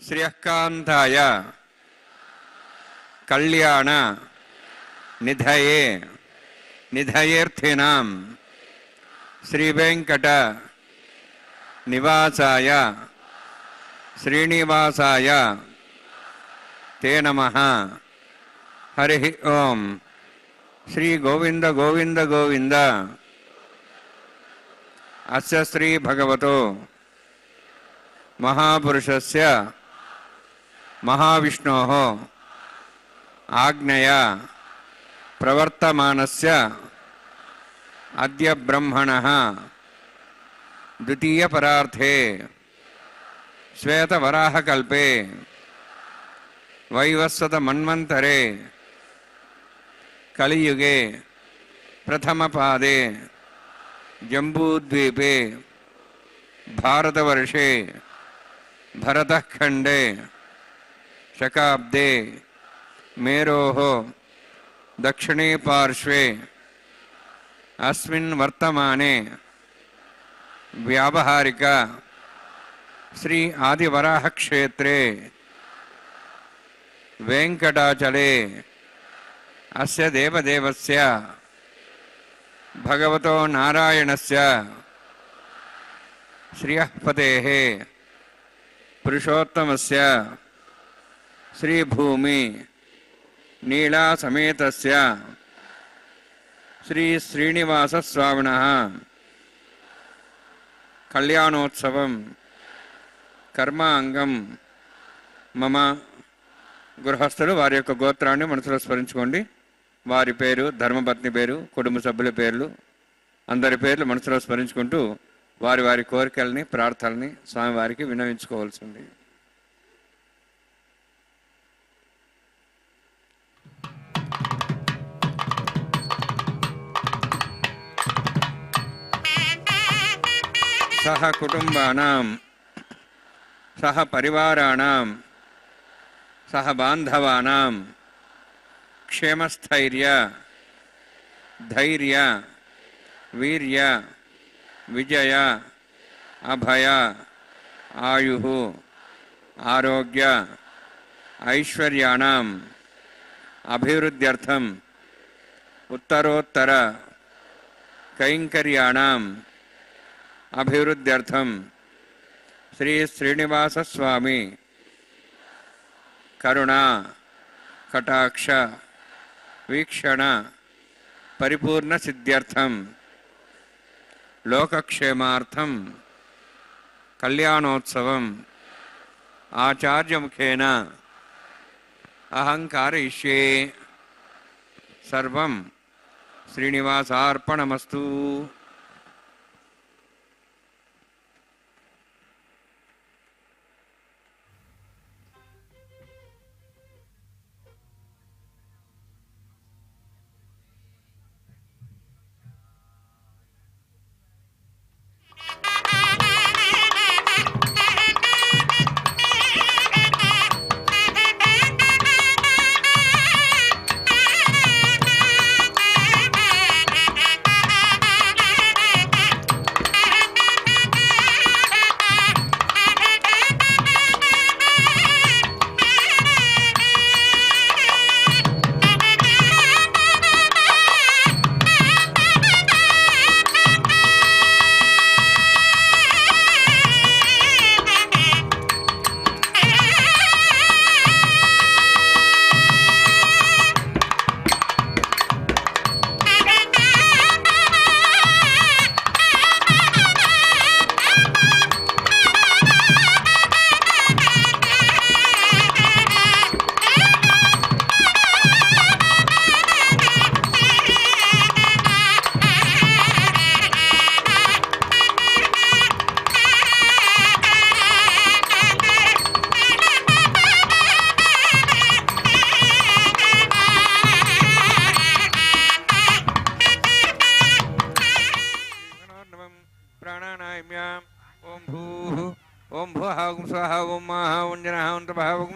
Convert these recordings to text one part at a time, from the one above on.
श्रियःकान्ताय कल्याण निधये निधयेऽर्थिनां श्रीवेंकट निवासाय श्रीनिवासाय ते नमः। हरि ओम। श्री गोविंद गोविंद गोविंद। अस्य श्री भगवतो महापुरुषस्य महाविष्णोः आज्ञया प्रवर्तमानस्य अद्य ब्रह्मणः द्वितीय परार्थे श्वेतवराहकल्पे वैवस्वत मन्वन्तरे कलियुगे प्रथमपादे जम्बूद्वीपे भारतवर्षे भरतखण्डे शकाब्दे मेरोः दक्षिणे पार्श्वे अस्मिन् वर्तमाने व्यावहारिक श्री आदिवराह क्षेत्रे वेंकटाचले अस्य देवदेवस्य भगवतो नारायणस्य श्रियःपतेः पुरुषोत्तमस्य श्रीभूमि नीला समेतस्य श्री श्रीनिवास स्वामिनः कल्याणोत्सवं कर्मांगं मम గృహస్థులు వారి యొక్క గోత్రాన్ని మనసులో స్మరించుకోండి. వారి పేరు, ధర్మపత్ని పేరు, కుటుంబ సభ్యుల పేర్లు, అందరి పేర్లు మనసులో స్మరించుకుంటూ వారి వారి కోరికల్ని, ప్రార్థనల్ని స్వామివారికి విన్నవించుకోవాల్సింది. సహ కుటుంబానాం సహ పరివారాణాం सह बांधवानां क्षेमस्थैर्य धैर्य वीर्य विजय अभय आयुः आरोग्य ऐश्वर्याणाम् अभिवृद्ध्यर्थम् उत्तरोत्तर कैंकर्याणाम् अभिवृद्ध्यर्थम् श्री श्रीनिवास स्वामी करुणा कटाक्ष वीक्षण परिपूर्ण सिद्ध्यर्थम लोकक्षेमार्थम कल्याणोत्सवम आचार्य मुखेन अहं कारयिष्ये सर्वं श्रीनिवासार्पणमस्तु।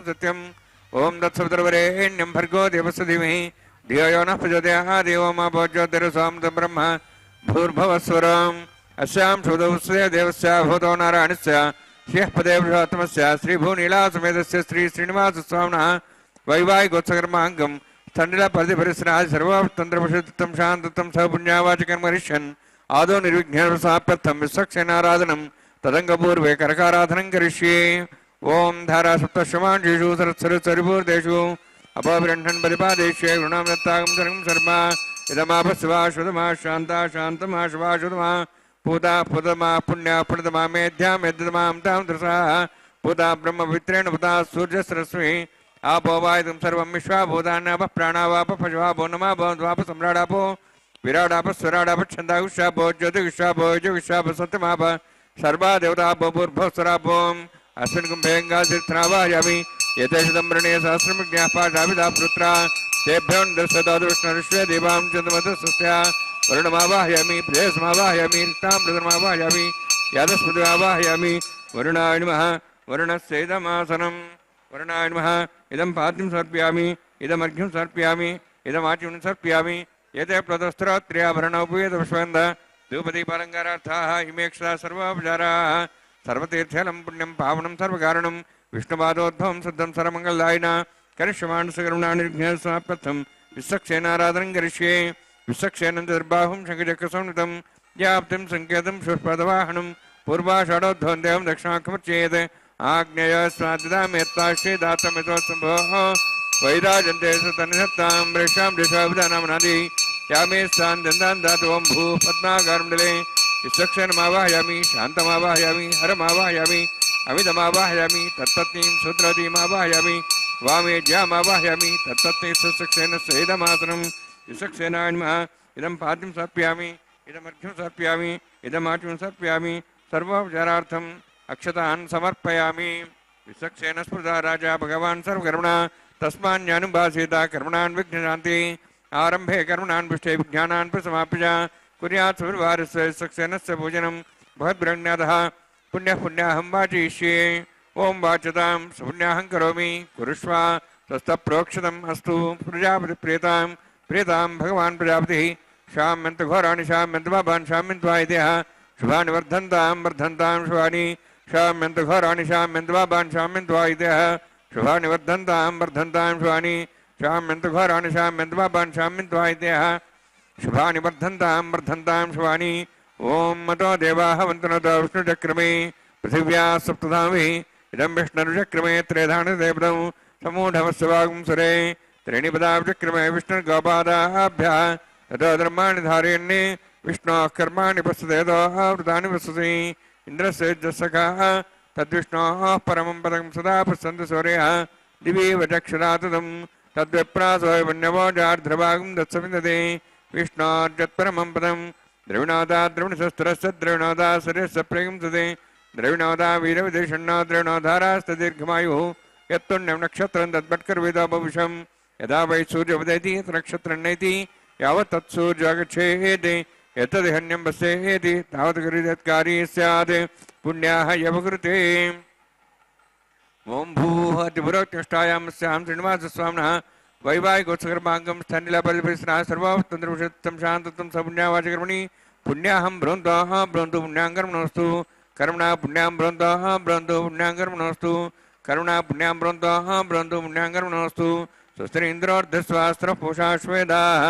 सत्यम ओम दत्सवितुर्वरेण्यं भर्गो देवस्य धीमहि धियो यो नः प्रचोदयात् देवो मा भोज्योतिरसां ब्रह्म भूर्भुवस्वरम् अस्यां शुभदौस्य देवस्य भूतो नारायणस्य ह्यः पदे पुरुषोत्तमस्य श्रीभूनीलासमेतस्य श्री श्रीनिवासस्वामिनः वैवाहिकोत्सकर्माङ्गं स्थण्डिलपरिधिपरिसरादि सर्वतन्त्रपरिषुद्धं शान्तत्वं सह पुण्यावाचकर्म करिष्यन् आदौ निर्विघ्नेन प्रसाप्यर्थं विश्वक्षेणाराधनं तदङ्गपूर्वे करकाराधनं करिष्ये। ओम धारा सप्तशमांशेषु सरत्सरिभूर्देषु अपबृह्णन् परिपादेश्ये गुणां दत्तागं सर्वं शर्मा इदमापस्वा शुद्धमा शान्ता शान्तमा शिवा शुद्धमा पूता पुदमा पुण्या पुण्यतमा मेध्या मेध्यतमां तां दृशाः पूता ब्रह्मपवित्रेण पुता सूर्यसरस्वी आपो वायुं सर्वं विश्वा भूतान्यापः प्राणावाप पशवापो नमा द्वाप सम्राडापो विराडाप स्वराडाप छन्दागुष्यापो ज्योतिगुष्यापो योगिष्याप सत्यमाप सर्वा देवतापो भूर्भुवस्वरापो अस्मिन् कुम्भेऽङ्गातीर्थनावाहयामि एतेषदम्बरणे सहस्रमज्ञाः पाठाभिधा पुत्रा तेभ्यों दर्शदादृष्णऋष्वे देवां चन्द्रमतस्या वरुणमावाहयामि प्रेयसमावाहयामि रिक्तामृतमावाहयामि यादस्मृतिमावाहयामि वरुणाय नमः वरुणस्यैदमासनं वरुणाय नमः इदं पाद्यं समर्पयामि इदमर्घ्यं समर्पयामि इदमाच्यं समर्पयामि एते प्रदस्त्रोत्र्याभरणोपवेदपुष्पगन्ध धूपदीपालङ्कारार्थाः इमेक्षता सर्वोपचाराः सर्वतीर्थलं पुण्यं पावनं सर्वकारणं विष्णुपादोद्भवं शुद्धं सर्वमङ्गलदायिन करिष्यमाणसकरुणानिर्घ्नेन समाप्यर्थं विश्वक्षेणाराधनं करिष्ये। विश्वक्षेनं दुर्बाहुं शङ्खचक्रसंयुतं व्याप्तिं सङ्केतं पुष्पदवाहनं पूर्वाषाढोद्धवं देवं दक्षिणाख्यमर्चयेत् आग्नेयस्वादिदामेत्ताश्रे दातमितोत्सम्भोः वैराजन्ते सतनिधत्तां वृषां दृशाभिधानामनादि यामे स्थान् दन्तान् दातु ओं भू पद्माकारमण्डले विश्वक्षेणमावाहयामि शान्तमावाहयामि हरमावाहयामि अमितमावाहयामि तत्पत्नीं सूत्रवतीमावाहयामि वामे ज्यामावाहयामि तत्पत्नी सुशिक्षेण सहितमासनं विश्वक्षेणाय नमः इदं पाद्यं समर्पयामि इदमर्घ्यं समर्पयामि इदमाच्यं समर्पयामि सर्वोपचारार्थम् अक्षतान् समर्पयामि। विश्वक्षेण स्मृता राजा भगवान् सर्वकर्मणा तस्मान्यानुभासेता कर्मणान् विघ्नशान्ति आरम्भे कर्मणान् पृष्ठे विज्ञानान् प्रसमाप्य कुर्यात् सुविर्वारस्य विश्वक्षेणस्य पूजनं भगवद्ब्रह्मण्यातः पुण्यः पुण्याहं वाचयिष्ये। ओं वाचतां सुपुण्याहं करोमि कुरुष्व तस्तप्रोक्षतम् अस्तु। प्रजापति प्रेतां भगवान् प्रजापतिः शाम्यन्त घोराणि शाम्यन्त पापान् शाम्यन्त्वा इत्यः शुभानि वर्धन्तां शुभानि शाम्यन्त घोराणि शाम्यन्त पापान् शाम्यन्त्वा इत्यः शुभानि वर्धन्तां वर्धन्तां शुभानि शाम्यन्तु घोराणि शाम्यन्तु पापान् शाम्यन्तु आयतेः शुभानि वर्धन्तां वर्धन्तां शुभानि ओम मतो देवाः वन्तनतो विष्णुचक्रमे पृथिव्या सप्तधामि इदं विष्णुचक्रमे त्रेधानदेवदं समूढमस्वागं सुरे त्रीणिपदाचक्रमे विष्णुर्गोपादाभ्यः ततो धर्माणि धारयन्ने विष्णोः कर्माणि पश्यतेदोः वृतानि पश्यसि इन्द्रस्य जसखाः तद्विष्णोः परमं पदं सदा पश्यन्तु सूर्यः दिवि वचक्षुरातदं तद्विप्रासो वन्यवोजार्ध्रभागं दत्सविन्दते विष्णोर्जत्परमं पदं द्रविणोदा द्रविणशस्त्रस्य द्रविणोदा शरीरस्य प्रियं सदे द्रविणोदा वीरविदेशन्नो द्रविणोधारास्त दीर्घमायुः यत्तुण्यं नक्षत्रं तद्भट्कर्वेदो भविष्यं यदा वै सूर्योदयति नक्षत्रं नैति यावत् तत्सूर्योगच्छेति यत्तदिहन्यं पश्येति तावत् करिदत्कारी स्यात् पुण्याः यवकृते ओम भूः अतिपुरोक्तिष्ठायां स्यां श्रीनिवासस्वामिनः वैवाहिकोत्सकर्माङ्गं स्थनिलपरिपरिसरः सर्वोत्तन्द्रविषत्तं शान्तत्वं सपुण्यावाचकर्मणि पुण्याहं ब्रवन्तः ब्रवन्तु पुण्याङ्कर्मणोऽस्तु कर्मणा पुण्यां ब्रवन्तः ब्रवन्तु पुण्याङ्कर्मणोऽस्तु करुणा पुण्यां ब्रवन्तः ब्रवन्तु पुण्याङ्कर्मणोऽस्तु स्वस्ति इन्द्रोर्धस्वास्त्रः पूषाश्वेदाः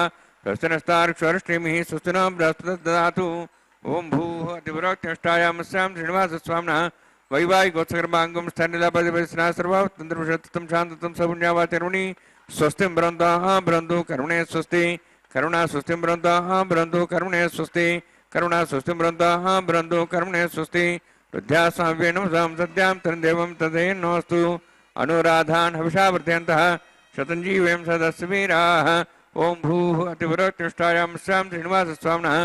स्वस्ति नस्तार्क्ष्वरष्टिमिः स्वस्ति नो बृहस्पतिर्दधातु ददातु ओम भूः अतिपुरोक्तिष्ठायां स्यां श्रीनिवासस्वामिनः वैवाहिकोत्सकर्माङ्गं स्थनिलपरिपरिसरः सर्वोत्तन्द्रविषत्तं शान्तत्वं सपुण्यावाचकर्मणि स्वस्ति ब्रवन्तः ब्रवन्तु करुणे स्वस्ति करुणा स्वस्ति ब्रवन्तः ब्रवन्तु करुणे स्वस्ति करुणा स्वस्ति ब्रवन्तः ब्रवन्तु करुणे स्वस्ति रुद्ध्या स्वाम्येन सद्यां तन्देवं तदेनोऽस्तु अनुराधान् हविषा वर्धयन्तः शतञ्जीवें सदस्य वीराः ओम भूः अतिपुरोक्तिष्ठायां स्यां श्रीनिवासस्वामिनः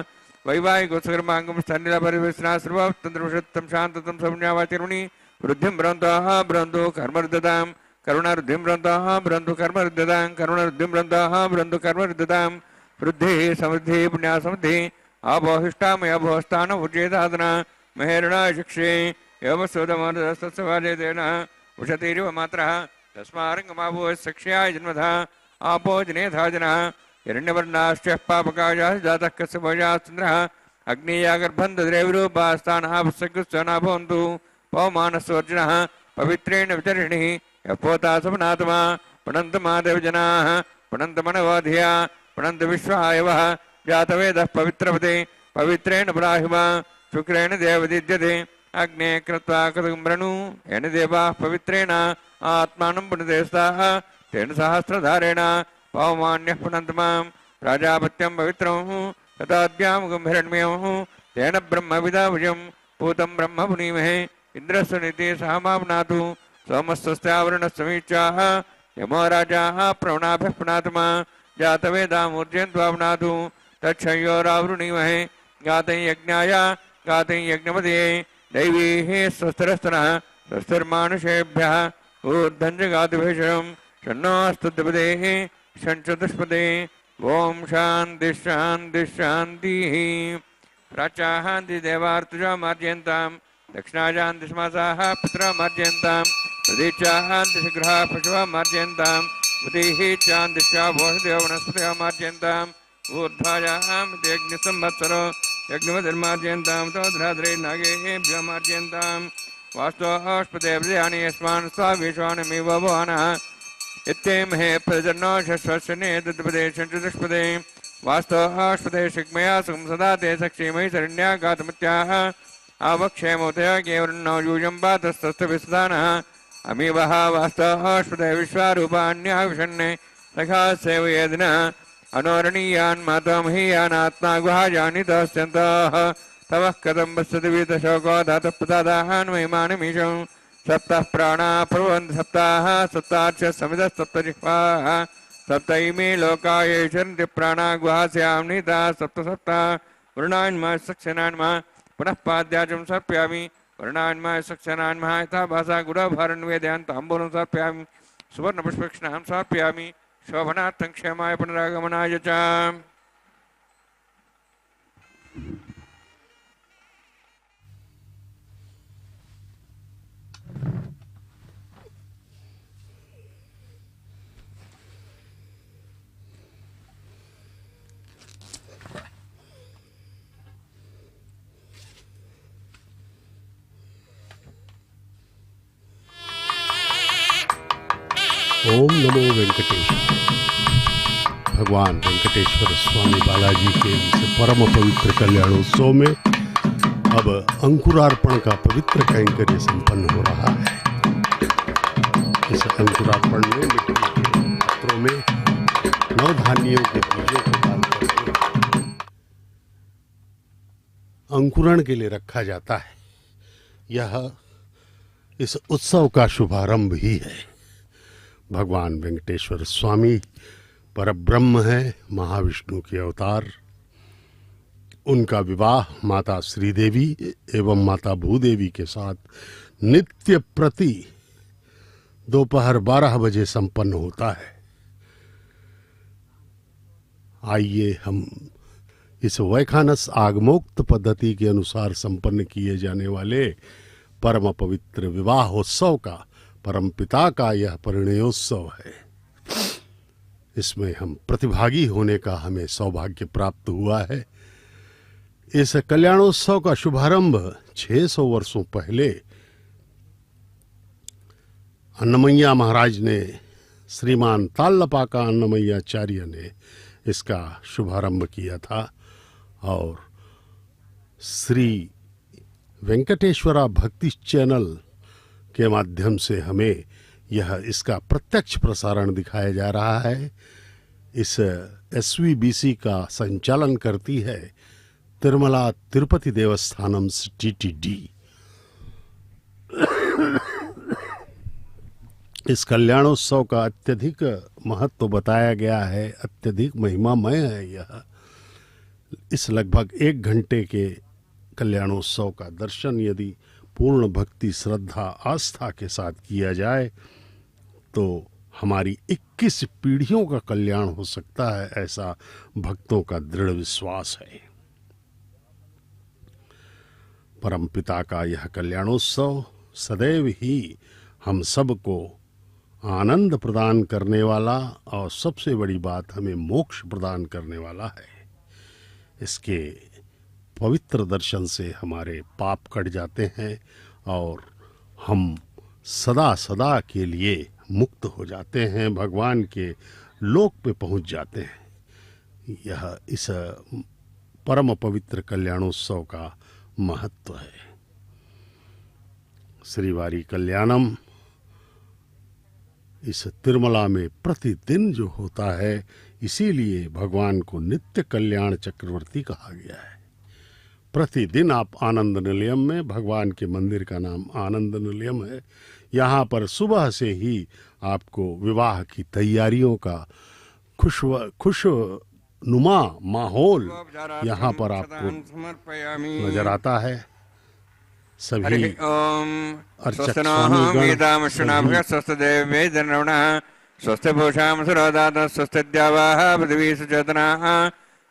वैवाहिकोत्सकर्माङ्गं स्थनिलपरिपरिसरः सर्वोत्तन्द्रविषत्तं शान्तत्वं सपुण्यावाचकर्मणि वृद्धिं ब्रवन्तः ब्रवन्तु कर्मरुद्धतां करुणारुद्धिं ब्रवन्तः ब्रवन्तु कर्मरुद्धतां करुणारुद्धिं ब्रवन्तः ब्रवन्तु कर्मरुद्धतां वृद्धिः समृद्धिः पुण्या समृद्धिः आपोहिष्टामय भोस्तान उच्चेदादना महेरणा शिक्षे एवमस्वदमस्तत्सवाजेतेन उषतीरिव मात्रः तस्मारङ्गमाभो सक्ष्याय जन्मधा आपो जनेधा जनः हिरण्यवर्णाश्चः पापकायाः जातः कस्य भोजाश्चन्द्रः अग्नेयागर्भं दद्रेविरूपास्तानः पुस्तकस्वना भवन्तु पवमानस्वर्जनः पवित्रेण वितरिणिः यपोता समनात्मा पुनन्त महादेवजनाः पुनन्त मनवधिया पुनन्त विश्वायवः जातवेदः पवित्रपते पवित्रेण ब्राह्मा शुक्रेण देवदिद्यते अग्ने कृत्वा कृतुम्रणु येन देवाः पवित्रेण आत्मानं पुनदेस्ताः तेन सहस्रधारेण पवमान्यः पुनन्त मां प्राजापत्यं पवित्रं तथाद्यामुखं हिरण्मयं तेन ब्रह्मविदाभुजं पूतं ब्रह्म पुनीमहे इन्द्रस्य नीति सह माम्नातु सोमस्वस्यावरणस्समीक्षाः यमो राजाः प्रवणाभ्यः पुनात्मा जातवेदामूर्जयन्त्वाम्नातु तच्छयोरावृणीमहे गातं यज्ञाय गातं यज्ञपदये दैवीः स्वस्तिरस्तनः स्वस्तिर्मानुषेभ्यः ऊर्ध्वं च गातुभीषणं षण्णोऽस्तुतिपदेः षण्चतुष्पदे ओम शान्ति शान्ति शान्तिः प्राचाहान्ति देवार्तुजा मार्जयन्तां दक्षिणाजान्ति समासाः पितरा मार्जयन्तां प्रदीचाहान्ति शीघ्राः पशवः मार्जयन्तां बुधिः चान्ति शाभोषदेव वनस्पतयः मार्जयन्तां ऊर्ध्वायां यज्ञसंवत्सरो यज्ञवतिर्मार्जयन्तां तोद्राद्रे नागेभ्यो मार्जयन्तां वास्तोऽष्पदेवदयानि यस्मान् स्वाविश्वानमेव भवानः इत्येमहे प्रजन्नो शश्वशने तद्पदेशञ्चतुष्पदे वास्तोऽष्पदे शिग्मया सुखं सदा ते सक्षीमहि शरण्या गातमत्याः आवक्षेमोतया केवलन्नो यूयं पातस्तस्तभिस्दानः अमीवः वास्तोऽष्पदे विश्वारूपाण्यः विषन्ने सखा सेवयेदिनः अनोरणीयान् मातामहीयानात्मा गुहायानि दास्यन्तः तवः कथं पश्यति वीतशोको धातः प्रदादाहान् महिमानमीशं सप्तः प्राणा प्रभवन्ति सप्ताः सप्तार्च समितः सप्तजिह्वाः सप्त इमे लोका येषन्ति प्राणा गुहास्यां नीताः सप्त सप्त वरुणान्मा सक्षनान्मा पुनः पाद्याचं सर्पयामि वरुणान्मा सक्षनान्मा यथा भासा गुडाभारन्वेदयान् ताम्बूलं सर्पयामि सुवर्णपुष्पक्षणां समर्पयामि शोभनार्थं क्षेमाय पुनरागमनाय च ओम नमो वेंकटेश। भगवान वेंकटेश्वर स्वामी बालाजी के इस परम पवित्र कल्याणोत्सव में अब अंकुरार्पण का पवित्र कैंकर्य संपन्न हो रहा है। इस अंकुरार्पण में मिट्टी के पात्रों में नवधान्यों के बीजों को डाल करके अंकुरण के लिए रखा जाता है। यह इस उत्सव का शुभारंभ ही है। भगवान वेंकटेश्वर स्वामी परब्रह्म है, महाविष्णु के अवतार। उनका विवाह माता श्रीदेवी एवं माता भूदेवी के साथ नित्य प्रति दोपहर 12 बजे संपन्न होता है। आइए हम इस वैखानस आगमोक्त पद्धति के अनुसार संपन्न किए जाने वाले परम पवित्र विवाहोत्सव का, परम पिता का यह परिणयोत्सव है। इसमें हम प्रतिभागी होने का हमें सौभाग्य प्राप्त हुआ है। इस कल्याणोत्सव का शुभारंभ 600 वर्षों पहले अन्नमैया महाराज ने, श्रीमान ताल्लपाका अन्नमैयाचार्य ने इसका शुभारंभ किया था और श्री वेंकटेश्वरा भक्ति चैनल के माध्यम से हमें इसका प्रत्यक्ष प्रसारण दिखाया जा रहा है। इस SVBC का संचालन करती है तिरुमला तिरुपति देवस्थानम TTD। इस कल्याणोत्सव का अत्यधिक महत्व बताया गया है, अत्यधिक महिमामय है यह। इस लगभग 1 घंटे के कल्याणोत्सव का दर्शन यदि पूर्ण भक्ति, श्रद्धा, आस्था के साथ किया जाए तो हमारी 21 पीढ़ियों का कल्याण हो सकता है, ऐसा भक्तों का दृढ़ विश्वास है। परमपिता का यह कल्याणोत्सव सदैव ही हम सबको आनंद प्रदान करने वाला और सबसे बड़ी बात हमें मोक्ष प्रदान करने वाला है। इसके पवित्र दर्शन से हमारे पाप कट जाते हैं और हम सदा सदा के लिए मुक्त हो जाते हैं, भगवान के लोक पे पहुंच जाते हैं। यह इस परम पवित्र कल्याणोत्सव का महत्व है। श्रीवारी कल्याणम इस तिरुमला में प्रतिदिन जो होता है, इसीलिए भगवान को नित्य कल्याण चक्रवर्ती कहा गया है। प्रतिदिन आप आनंद निलयम में, भगवान के मंदिर का नाम आनंद निलयम है, यहाँ पर सुबह से ही आपको विवाह की तैयारियों का खुश नुमा माहौल यहाँ पर आपको नजर आता है। सभी अर्चक स्वामीगण,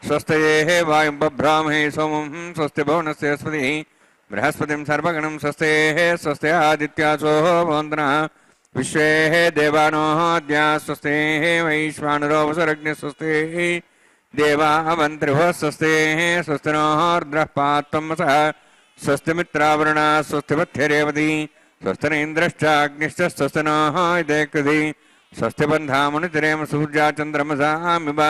स्वस्ते वायुं बभ्रामहे सोमं स्वस्ति भुवनस्य स्पतिः बृहस्पतिं सर्वगणं स्वस्ते आदित्यासो भवन्तः विश्वे देवानो अद्या स्वस्ते वैश्वानरो वसुरग्निः स्वस्ते देवावन्त्रिभः स्वस्ति नो रुद्रः पात्वमसः स्वस्ति मित्रावरुणा स्वस्ति पथ्यरेवती स्वस्ति इन्द्रश्चाग्निश्च स्वस्ति नो देकृति स्वस्ति बन्धामुनितिरेम सूर्या चन्द्रमसामिव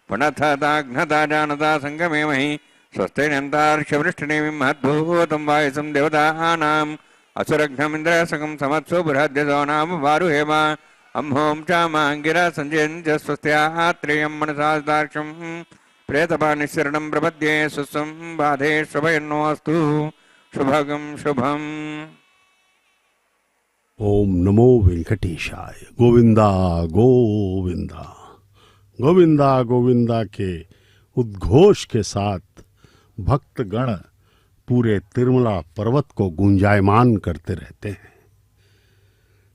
पुनथताघ्नता जानता संगमे महि स्वस्ति नन्तार्क्ष्यवृष्टिनेमिं महद्भूतं वायुसं देवतानाम् असुरघ्नमिन्द्रसकं समत्सु बृहद्यसो नाम वारुहेम अम्हों चामाङ्गिरा सञ्जयञ्च स्वस्त्यात्रेयं मनसादार्क्ष्यं प्रेतपानिशरणं प्रपद्ये सुस्वं बाधे शुभयन्नोऽस्तु शुभगं शुभम्। ओम नमो वेंकटेशाय। गोविंदा गोविंदा गोविंदा गोविंदा के उद्घोष के साथ भक्तगण पूरे तिरुमला पर्वत को गुंजायमान करते रहते हैं।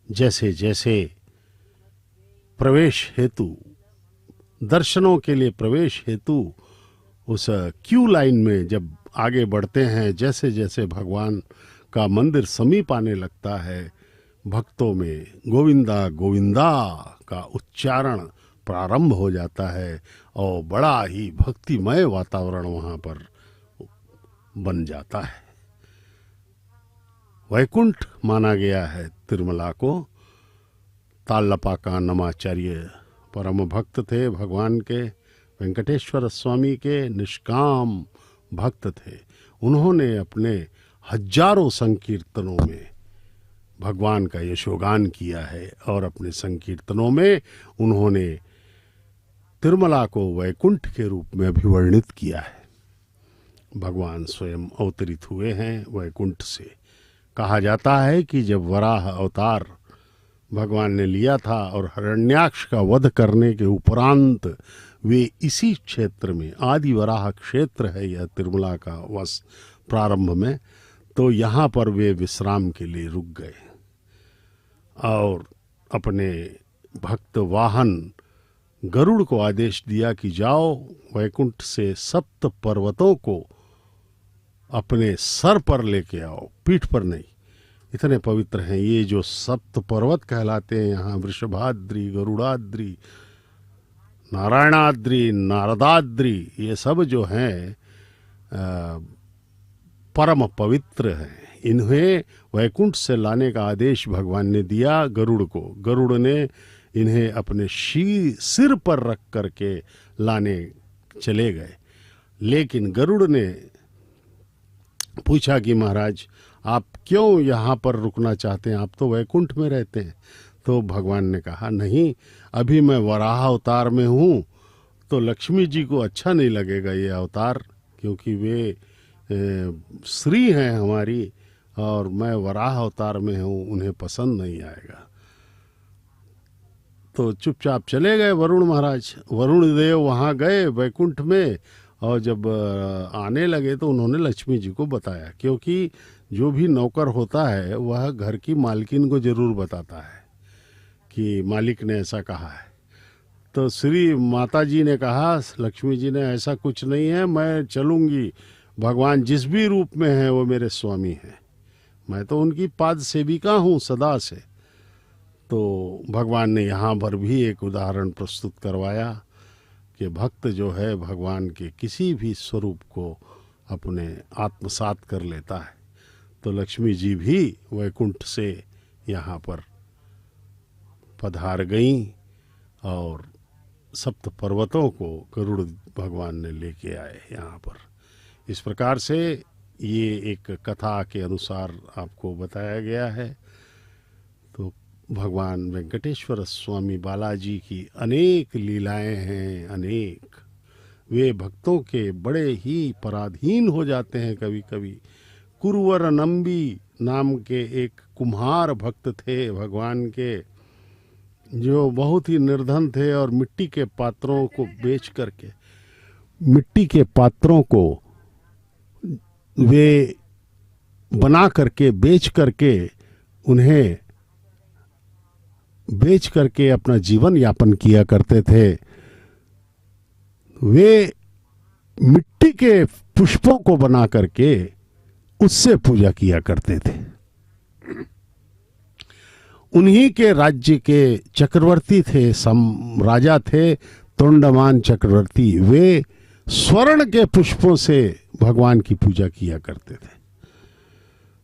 जैसे जैसे प्रवेश हेतु, दर्शनों के लिए प्रवेश हेतु उस क्यू लाइन में जब आगे बढ़ते हैं, जैसे जैसे भगवान का मंदिर समीप आने लगता है, भक्तों में गोविंदा गोविंदा का उच्चारण प्रारंभ हो जाता है और बड़ा ही भक्तिमय वातावरण वहाँ पर बन जाता है। वैकुंठ माना गया है तिरुमला को, ताल्लपाका नमाचार्य परम भक्त थे भगवान के, वेंकटेश्वर स्वामी के निष्काम भक्त थे। उन्होंने अपने हजारों संकीर्तनों में भगवान का यशोगान किया है और अपने संकीर्तनों में उन्होंने तिरुमला को वैकुंठ के रूप में अभिवर्णित किया है। भगवान स्वयं अवतरित हुए हैं वैकुंठ से। कहा जाता है कि जब वराह अवतार भगवान ने लिया था और हिरण्याक्ष का वध करने के उपरांत वे इसी क्षेत्र में, आदि वराह क्षेत्र है यह तिरुमला का वस प्रारंभ में, तो यहाँ पर वे विश्राम के लिए रुक गए और अपने भक्त वाहन गरुड़ को आदेश दिया कि जाओ वैकुंठ से सप्त पर्वतों को अपने सर पर लेके आओ, पीठ पर नहीं। इतने पवित्र हैं ये जो सप्त पर्वत कहलाते हैं यहाँ, वृषभाद्रि, गरुड़ाद्रि, नारायणाद्रि, नारदाद्रि, ये सब जो हैं परम पवित्र हैं। इन्हें वैकुंठ से लाने का आदेश भगवान ने दिया गरुड़ को। गरुड़ ने इन्हें अपने सिर पर रख करके लाने चले गए। लेकिन गरुड़ ने पूछा कि महाराज आप क्यों यहाँ पर रुकना चाहते हैं, आप तो वैकुंठ में रहते हैं। तो भगवान ने कहा नहीं, अभी मैं वराह अवतार में हूँ तो लक्ष्मी जी को अच्छा नहीं लगेगा ये अवतार, क्योंकि वे श्री हैं हमारी और मैं वराह अवतार में हूँ, उन्हें पसंद नहीं आएगा। तो चुपचाप चले गए वरुण महाराज। वरुण देव वहाँ गए वैकुंठ में और जब आने लगे तो उन्होंने लक्ष्मी जी को बताया, क्योंकि जो भी नौकर होता है वह घर की मालकिन को जरूर बताता है कि मालिक ने ऐसा कहा है। तो श्री माता जी ने कहा, लक्ष्मी जी ने, ऐसा कुछ नहीं है, मैं चलूँगी, भगवान जिस भी रूप में है वो मेरे स्वामी हैं, मैं तो उनकी पाद सेविका हूँ सदा से। तो भगवान ने यहाँ पर भी एक उदाहरण प्रस्तुत करवाया कि भक्त जो है भगवान के किसी भी स्वरूप को अपने आत्मसात कर लेता है। तो लक्ष्मी जी भी वैकुंठ से यहाँ पर पधार गईं और सप्त पर्वतों को गरुड़ भगवान ने लेके आए यहाँ पर। इस प्रकार से ये एक कथा के अनुसार आपको बताया गया है। तो भगवान वेंकटेश्वर स्वामी बालाजी की अनेक लीलाएं हैं, अनेक। वे भक्तों के बड़े ही पराधीन हो जाते हैं कभी कभी। कुरवर नंबी नाम के एक कुम्हार भक्त थे भगवान के, जो बहुत ही निर्धन थे और मिट्टी के पात्रों को बेच करके, मिट्टी के पात्रों को वे बना करके बेच करके अपना जीवन यापन किया करते थे। वे मिट्टी के पुष्पों को बना करके उससे पूजा किया करते थे। उन्हीं के राज्य के चक्रवर्ती थे, राजा थे तोंडमान चक्रवर्ती। वे स्वर्ण के पुष्पों से भगवान की पूजा किया करते थे।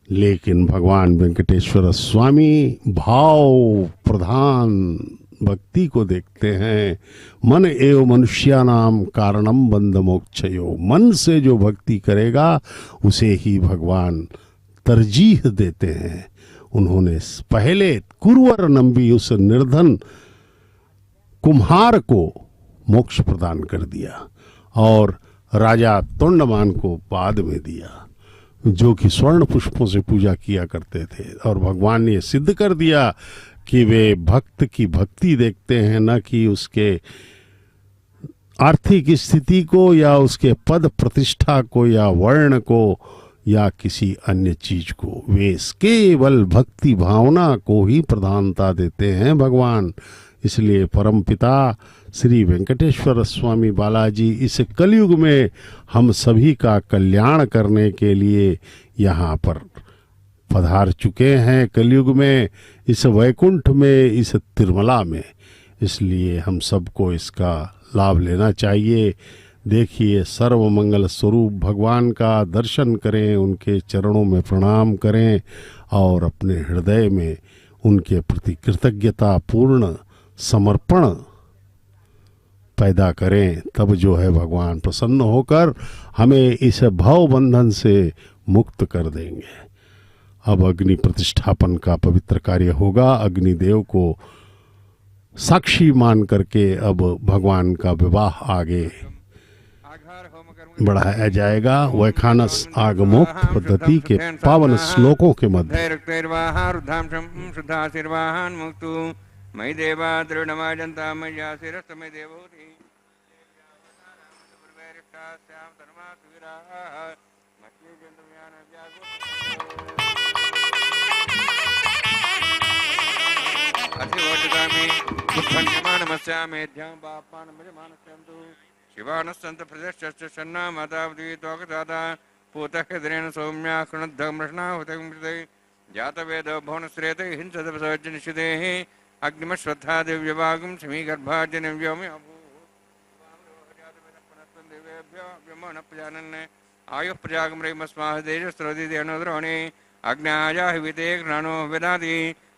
लेकिन भगवान वेंकटेश्वर स्वामी भाव प्रधान भक्ति को देखते हैं। मन एव मनुष्यानाम कारणम बंध मोक्षयो। मन से जो भक्ति करेगा उसे ही भगवान तरजीह देते हैं। उन्होंने पहले कुरवर नंबी उस निर्धन कुम्हार को मोक्ष प्रदान कर दिया और राजा तोंडमान को बाद में दिया, जो कि स्वर्ण पुष्पों से पूजा किया करते थे। और भगवान ने सिद्ध कर दिया कि वे भक्त की भक्ति देखते हैं, न कि उसके आर्थिक स्थिति को या उसके पद प्रतिष्ठा को या वर्ण को या किसी अन्य चीज को। वे केवल भक्ति भावना को ही प्रधानता देते हैं भगवान। इसलिए परमपिता श्री वेंकटेश्वर स्वामी बालाजी इस कलयुग में हम सभी का कल्याण करने के लिए यहाँ पर पधार चुके हैं, कलयुग में, इस वैकुंठ में, इस तिरुमला में। इसलिए हम सबको इसका लाभ लेना चाहिए। देखिए, सर्व मंगल स्वरूप भगवान का दर्शन करें, उनके चरणों में प्रणाम करें और अपने हृदय में उनके प्रति कृतज्ञता पूर्ण समर्पण पैदा करें, तब जो है भगवान प्रसन्न होकर हमें इस भव बंधन से मुक्त कर देंगे। अब अग्नि प्रतिष्ठापन का पवित्र कार्य होगा। अग्निदेव को साक्षी मान करके अब भगवान का विवाह आगे बढ़ाया जाएगा। वैखानस आगमोक्त पद्धति के पावन श्लोकों के मध्य मयि देवा दृढ़मा जनता मय्या शिरस्तमय देवोति अधिवोचतामि दुःखं यमानमस्यामि ध्यां पापानमजमानस्यन्तु शिवानस्सन्त प्रदश्च शन्ना मातावती त्वकदाता पूतः हृदयेन सौम्या कृणद्धमृष्णाहुतं कृते जातवेदो भुवनश्रेते हिंसदपसर्जनिषितेः अग्निमश्रद्धा दिव्यभागं समीगर्भाजनं व्योमे आयुः प्रजागमस्माः तेजस्रोदितेनोद्रोणे अग्नायाहिविते घ्राणो वेदादि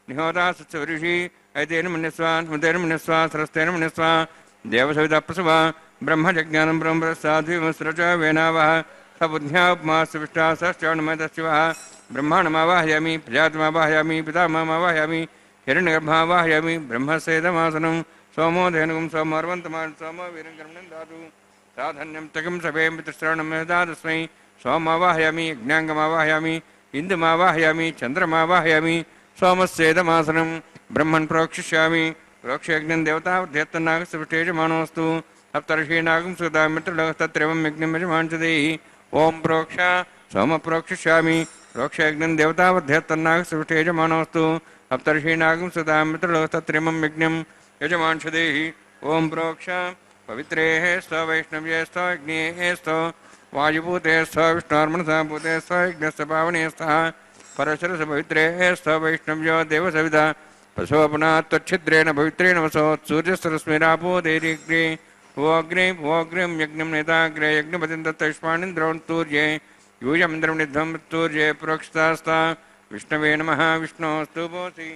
निहोता सत्सवऋषि ऐतेन मन्यस्वान् मुदेन मन्यस्वा सरस्तेन मन्यस्वा देवसविता प्रसवा ब्रह्मजज्ञानं ब्रह्मप्रसाद्विमस्रच वेनावः सबुद्ध्यापमास्तविष्टा सश्चरणमयदस्यवः ब्रह्माण्डमावाहयामि प्रजातमावाहयामि पितामहमावाहयामि हिरण्यगर्भावाहयामि ब्रह्मसेदमासनं सोमो धेनुगं सोमर्वन्तमान् सोमो वीरङ्गं दातु साधन्यं तकं सभें पितृश्रवणं दातस्मै सोमावाहयामि यज्ञाङ्गमावाहयामि इन्दुमावाहयामि चन्द्रमावाहयामि सोमस्येदमासनं ब्रह्मन् प्रोक्षिष्यामि प्रोक्षयज्ञं देवतावध्यत्तनागसुष्टेजमानोऽस्तु सप्तर्षीनागं सुधा मित्रलोकस्तत्रैवं यज्ञं यजमांसदेहि ओं प्रोक्ष सोमप्रोक्षिष्यामि प्रोक्षयज्ञं देवतावध्यत्तनागसुष्टेजमानोऽस्तु सप्तर्षीनागं सुधा मित्रलोकस्तत्रैवं यज्ञं यजमांसदेहि ओं प्रोक्ष पवित्रेः स्व वैष्णव्ये स्व यज्ञेः स्व वायुभूते स्व विष्णोर्मनसा भूते स्व यज्ञस्य पावने स्तः परशरस पवित्रेः स्व वैष्णव्यो देवसविता प्रसोपना त्वच्छिद्रेण पवित्रेण वसो सूर्यस्तरस्मिरापो देरीग्रे भोग्रिं यज्ञं नेताग्रे यज्ञपतिं दत्तयुष्माणिन्द्रोन्तूर्ये यूयमिन्द्रं निध्वं तूर्ये प्रोक्षितास्ता विष्णवे नमः विष्णोस्तु भोसि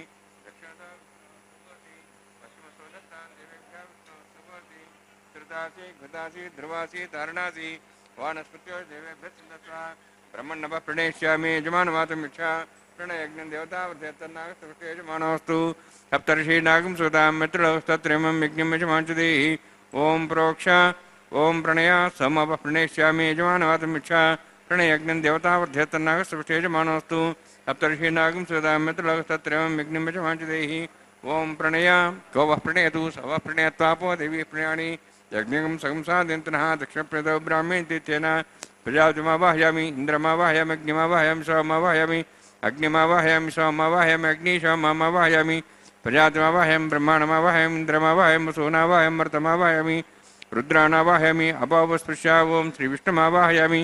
घृतासी ध्रुवासी तारणासी वानस्पत्यो देवेभ्यः ब्रह्मण्णव प्रणेष्यामि यजमानवातमिच्छा प्रणयज्ञं देवतावध्यत्तन्नागस्तुष्टे यजमानोऽस्तु सप्तर्षीनागं सुतां मित्रलोकस्तत्रैवं यज्ञं यजमांसदेहि ओं प्रोक्ष ओं प्रणया समव प्रणेष्यामि यजमानवातमिच्छा प्रणयज्ञं देवतावध्यत्तन्नागस्तुष्टे यजमानोऽस्तु सप्तर्षीनागं सुतां मित्रलोकस्तत्रैवं यज्ञं यजमांसदेहि ओं प्रणया को वः प्रणयतु स वः प्रणयत्वापो देवी प्रणयाणि यज्ञं संसादयन्तनः दक्षिणप्रदो ब्राह्मणेन प्रजापतिमावाहयामि इन्द्रमावाहयामि अग्निमावाहयामि सोममावाहयामि अग्निमावाहयामि सोममावाहयामि अग्निशोममावाहयामि प्रजापतिमावाहयामि ब्रह्माण्डमावाहयामि इन्द्रमावाहयामि वसूनावाहयामि मर्तमावाहयामि रुद्राणावाहयामि अपावस्पृश्या ओं श्रीविष्णुमावाहयामि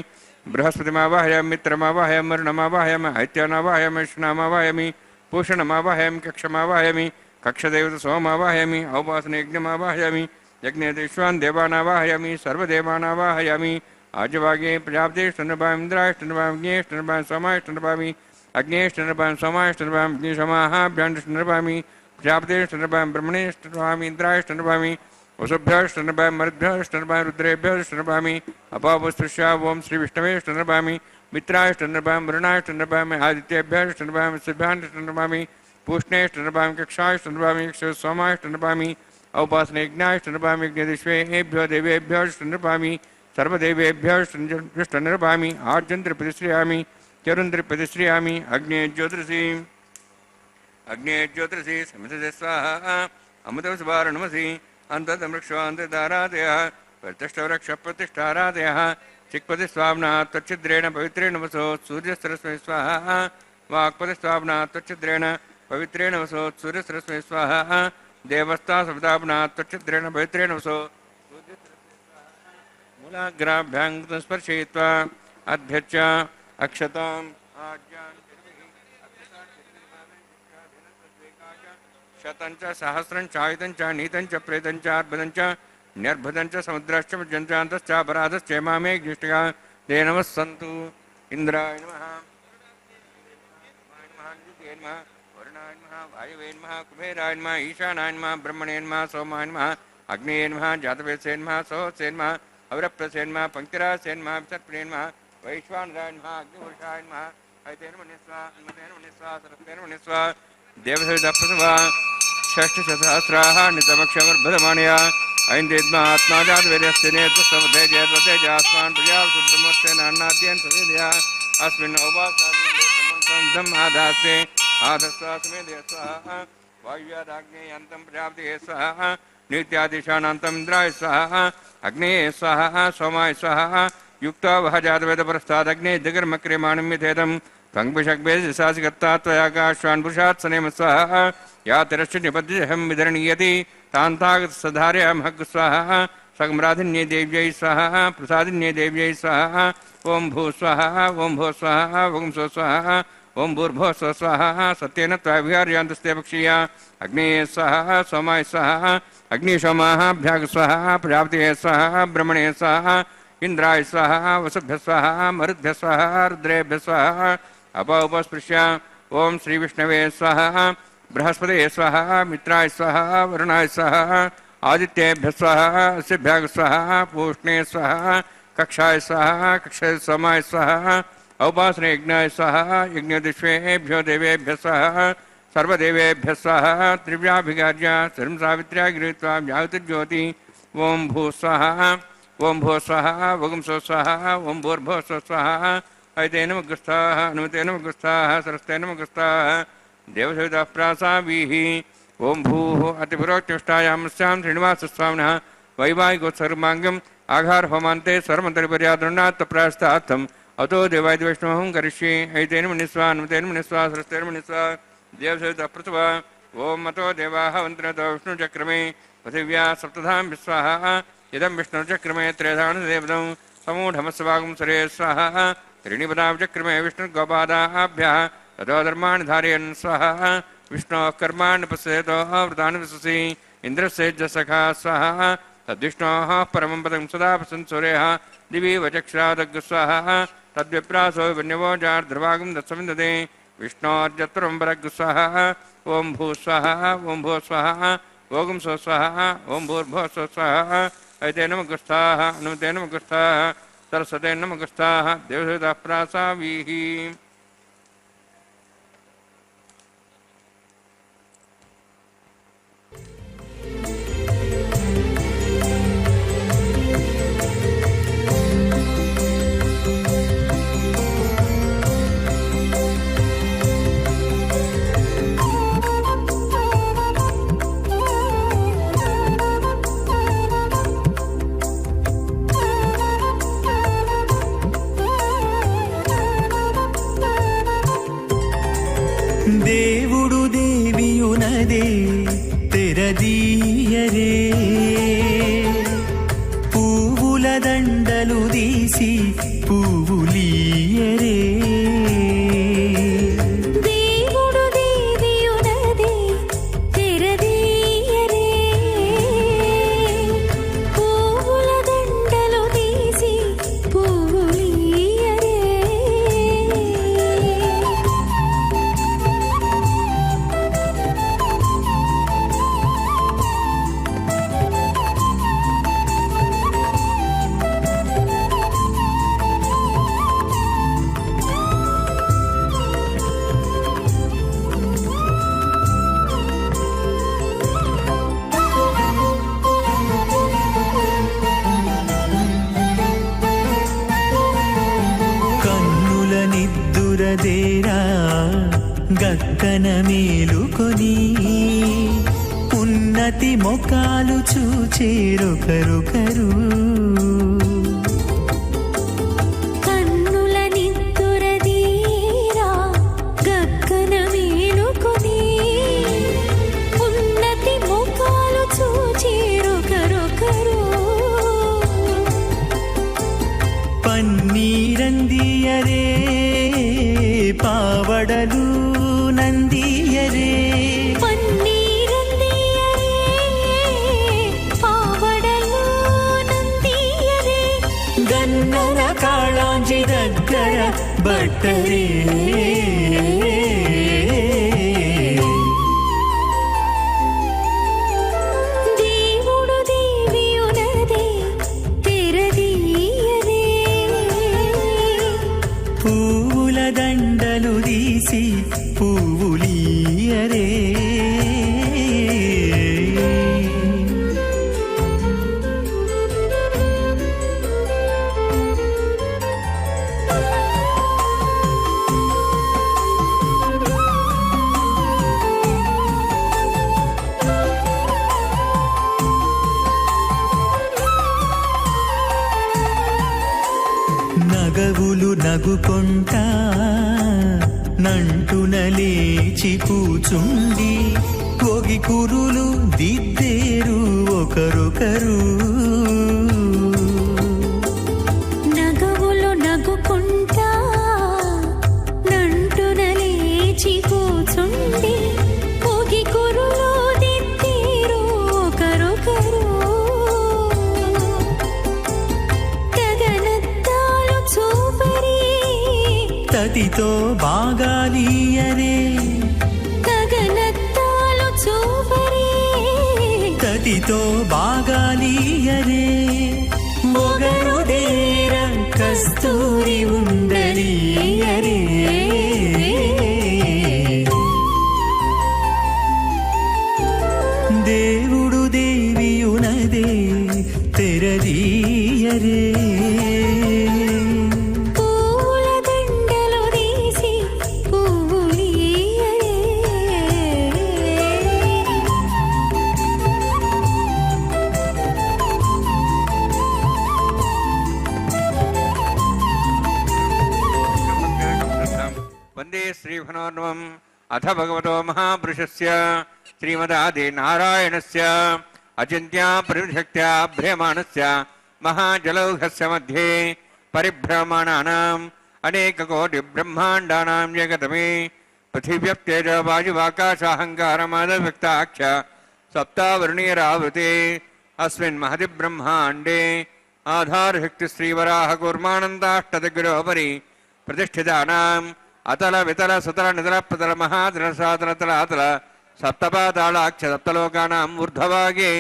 बृहस्पतिमावाहयामि मित्रमावाहयामि वरुणमावाहयामि ऐत्यानावाहयामि विष्णुमावाहयामि पूषणमावाहयामि कक्षमावाहयामि कक्षदेवत सोममावाहयामि औपासनयज्ञमावाहयामि यज्ञेश्वान् देवानावाहयामि सर्वदेवानावाहयामि आजवागे प्रजापतिष्ठनृपाम् इन्द्राष्टनृपाम् अग्नेष्टनृपाम् सोमाष्टनृपामि अग्नेष्टनृपाम् सोमाष्टनृपाम् अग्निशमाहाभ्याण्डष्टनृपामि प्रजापतिष्ठनृपाम् ब्रह्मणेष्टनृपामि इन्द्राष्टनृपामि वसुभ्यष्टनृपाम् मरुद्भ्यष्टनृपाम् रुद्रेभ्यष्टनृपामि अपावस्पृश्या ओं श्रीविष्णवेष्टनृपामि मित्राष्टनृपाम् वरुणाष्टनृपामि आदित्येभ्यष्टनृपामि सिद्धाष्टनृपामि पूष्णेष्टनृपामि कक्षाष्टनृपामि सोमाष्टनृपामि औपासनयज्ञाष्टनृपामि यज्ञदिश्वेभ्यो देवेभ्योष्टनृपामि सर्वदेवेभ्योष्टनृपामि आर्जन्त्रिप्रतिश्रियामि चरुन्त्रिप्रतिश्रियामि अग्ने ज्योतिषि समिधे स्वाहा अमृतवसुवारणमसि अन्ततमृक्षो अन्तदारादयः प्रतिष्ठवृक्षप्रतिष्ठारादयः चिक्पतिस्वाम्ना त्वच्छिद्रेण पवित्रेण वसो सूर्यसरस्वै स्वाहा वाक्पतिस्वाम्ना त्वच्छिद्रेण पवित्रेण वसो सूर्यसरस्वै स्वाहा देवस्ता सविताप्ना त्वच्छिद्रेण पवित्रेण वसो मूलाग्राभ्यां स्पर्शयित्वा अभ्यच्च अक्षताम् शतञ्च सहस्रञ्च आयुधञ्च नीतञ्च प्रेतञ्च अर्बुदञ्च न्यर्भुदञ्च समुद्रश्च मज्जञ्चान्तश्च अपराधश्च मामे ज्ञेष्ठिका ते नमः सन्तु इन्द्राय नमः वायुवे नमः कुबेराय नमः ईशानाय नमः ब्रह्मणे नमः सोमाय नमः अग्नेय नमः जातवेदसे नमः सोहसे नमः अवरप्रसे नमः पंक्तिरासे नमः विसर्पणे नमः वैश्वानराय नमः अग्निपुरुषाय नमः ऐतेन मुनिस्वा अन्मतेन मुनिस्वा सरस्तेन मुनिस्वा देवसविदप्रसवा षष्ठशतसहस्राः नितमक्षवर्धमानया ऐन्द्रेद्मा आत्मा जातवेदस्य नेतृत्वतेजस्वान् प्रिया सुब्रह्मस्तेन अन्नाद्येन सवेदया अस्मिन् ब्रह्मं आदास्ते आधस्वासमेदे स्वाहा वायुयादाग्नेयन्तं प्रजापते स्वाहा नित्यादिशानान्तम् इन्द्राय स्वाहा अग्नेये स्वाहा सोमाय स्वाहा युक्तो वह जातवेदपरस्तादग्ने जगर्मक्रियमाणं यथेदं त्वङ्पिषग्भेदशासिकर्ता त्वयाकाश्वान् पुरुषात् सनेम स्वाहा या तिरश्च निपद्यहं विधरणीयति तान्तागतसधारयामहग् स्वाहा सगमराधिन्ये देव्यै स्वाहा प्रसादिन्ये देव्यै स्वाहा ओं भू स्वाहा ओं भो स्वाहा ओं सो स्वाहा ओं भूर्भुवः स्वः स्वाहा सत्येन त्वाभिहार्यान्तस्ते पक्षीया अग्नेये स्वाहा सोमाय स्वाहा अग्निशोमाभ्याग स्वाहा प्रजापतये स्वाहा ब्रह्मणे स्वाहा इंद्राय स्वाहा वसुभ्यः स्वाहा मरुद्भ्यः स्वाहा रुद्रेभ्यः स्वाहा उपस्पृश्य ओं श्री विष्णवे स्वाहा बृहस्पतये स्वाहा मित्राय स्वाहा वरुणाय स्वाहा आदित्येभ्यः स्वाहा अस्यभ्यः स्वाहा पूष्णे स्वाहा कक्षाय स्वाहा कक्षाय सोमाय स्वाहा औपासने यज्ञाय स्वाहा यज्ञदिष्वेभ्यो देवेभ्यः स्वाहा सर्वदेवेभ्यः स्वाहा त्रिव्याभिगार्य सर्वं सावित्र्या गृहीत्वा व्याहृतिर्ज्योति ओं भू स्वाहा ओं भो स्वाहा ओं सो स्वाहा ओं भूर्भुवः स्वः स्वाहा ऐतेन मुग्रस्ताः अनुमतेन मुग्रस्ताः सरस्तेन मुग्रस्ताः देवसवितः प्रासावीः ओं भूः अतिपुरोक्तिष्ठायामस्यां श्रीनिवासस्वामिनः वैवाहिकोत्सर्माङ्गम् आघार होमान्ते सर्वमन्तरिपर्यादृणात् प्रायस्तार्थम् अतो देवादिवैष्णवं करिष्ये ऐतेन मुनिस्वा अनुमतेन मुनिस्वा सरस्तेन मुनिस्वा देवसवितः प्रसवा ओं मतो देवाः वन्त्रतो विष्णुचक्रमे पृथिव्या सप्तधां विस्वाहा इदं विष्णुचक्रमे त्रेधानुदेवतं समूढमस्वागं सरे स्वाहा त्रीणिपदाचक्रमे विष्णुर्गोपादाभ्यः ततो धर्माणि धारयन् स्वाहा विष्णोः कर्माणि पश्यतोः व्रतानि विशसि इन्द्रस्य सखा स्वाहा तद्विष्णोः परमं पदं सदा प्रसन्सूर्यः दिवि वचक्षरादग् स्वाहा तद्विप्रासो वन्यवो जार्ध्रवागं दत्सविन्दते विष्णोर्जत्रं परग् स्वाहा ओं भू स्वाहा ओं भो स्वाहा ओं सो स्वाहा ओं भूर्भुवः स्वः स्वाहा ऐतेन मुग्रस्ताः अनुमतेन मुग्रस्ताः सरस्वतेन मुग्रस्ताः देवसवितः प्रासावीः దేవుడు దేవియునదే తెరదీయరే పువ్వుల దండలు తీసి పువ్వులీయరే దేవుడు దేవియునదే తెరదీయరే పువ్వుల దండలు తీసి పువ్వులీయరే కన్నుల నిద్దురదేరా గక్కన మేలుకొని ఉన్నతి మొకాలు చూచేరొకరొకరు కన్నుల నిద్దురదీరా గక్కన మేలుకొని ఉన్నతి ముఖాలు చూచేరొకరొకరు పన్నీరందియరే పావడలు నందియరే పన్నీరందియరే పావడలు నందియరే గన్నర కాళాంజి దగ్గర బట్టరే తీసి పువ్వులీయరే. నగవులు నగుకొంటా నంటున లేచి కూచుండి కోగి కురులు దిద్దేరు ఒకరొకరు. నగవులు నగుకుంటా నంటున లేచి కూచుండి కోగి కురులు దిద్దేరు ఒకరొకరు. గగనత్తాలు చూపరి తతితో బాగాలీయరే. గగనత్తాలు చూపరి తతితో బాగాలీయరే. మొగరుదేర కస్తూరి ఉండలీయరే. దేవుడు దేవియునదే తెరదీయరే. పూల దండలు తీసి పువ్వులీయరే. వందే శ్రీభనోర్వం అథ భగవతో మహాపురుషస్య శ్రీమదాది నారాయణస్య అచింత్యా పరిశక్త్యా భ్రయమాణస్య మహాజలౌఘస్య మధ్యే పరిభ్రమణానాం అనేకకోటి బ్రహ్మాండానాం జగతమే పృథివ్యప్తేజ వాయువాకాశాహంకారమాదవ్యక్తాక్ష సప్తావరుణీరావృతే అస్మిన్ మహతి బ్రహ్మాండే ఆధారశక్తి శ్రీవరాహ కూర్మానందాష్టదిగ్గురోపరి ప్రతిష్ఠితానాం అతల వితల సుతల నితల ప్రతల మహాతల సాతల తలాతల సప్తపాతాళాక్ష సప్తలోకానాం ఊర్ధ్వభాగే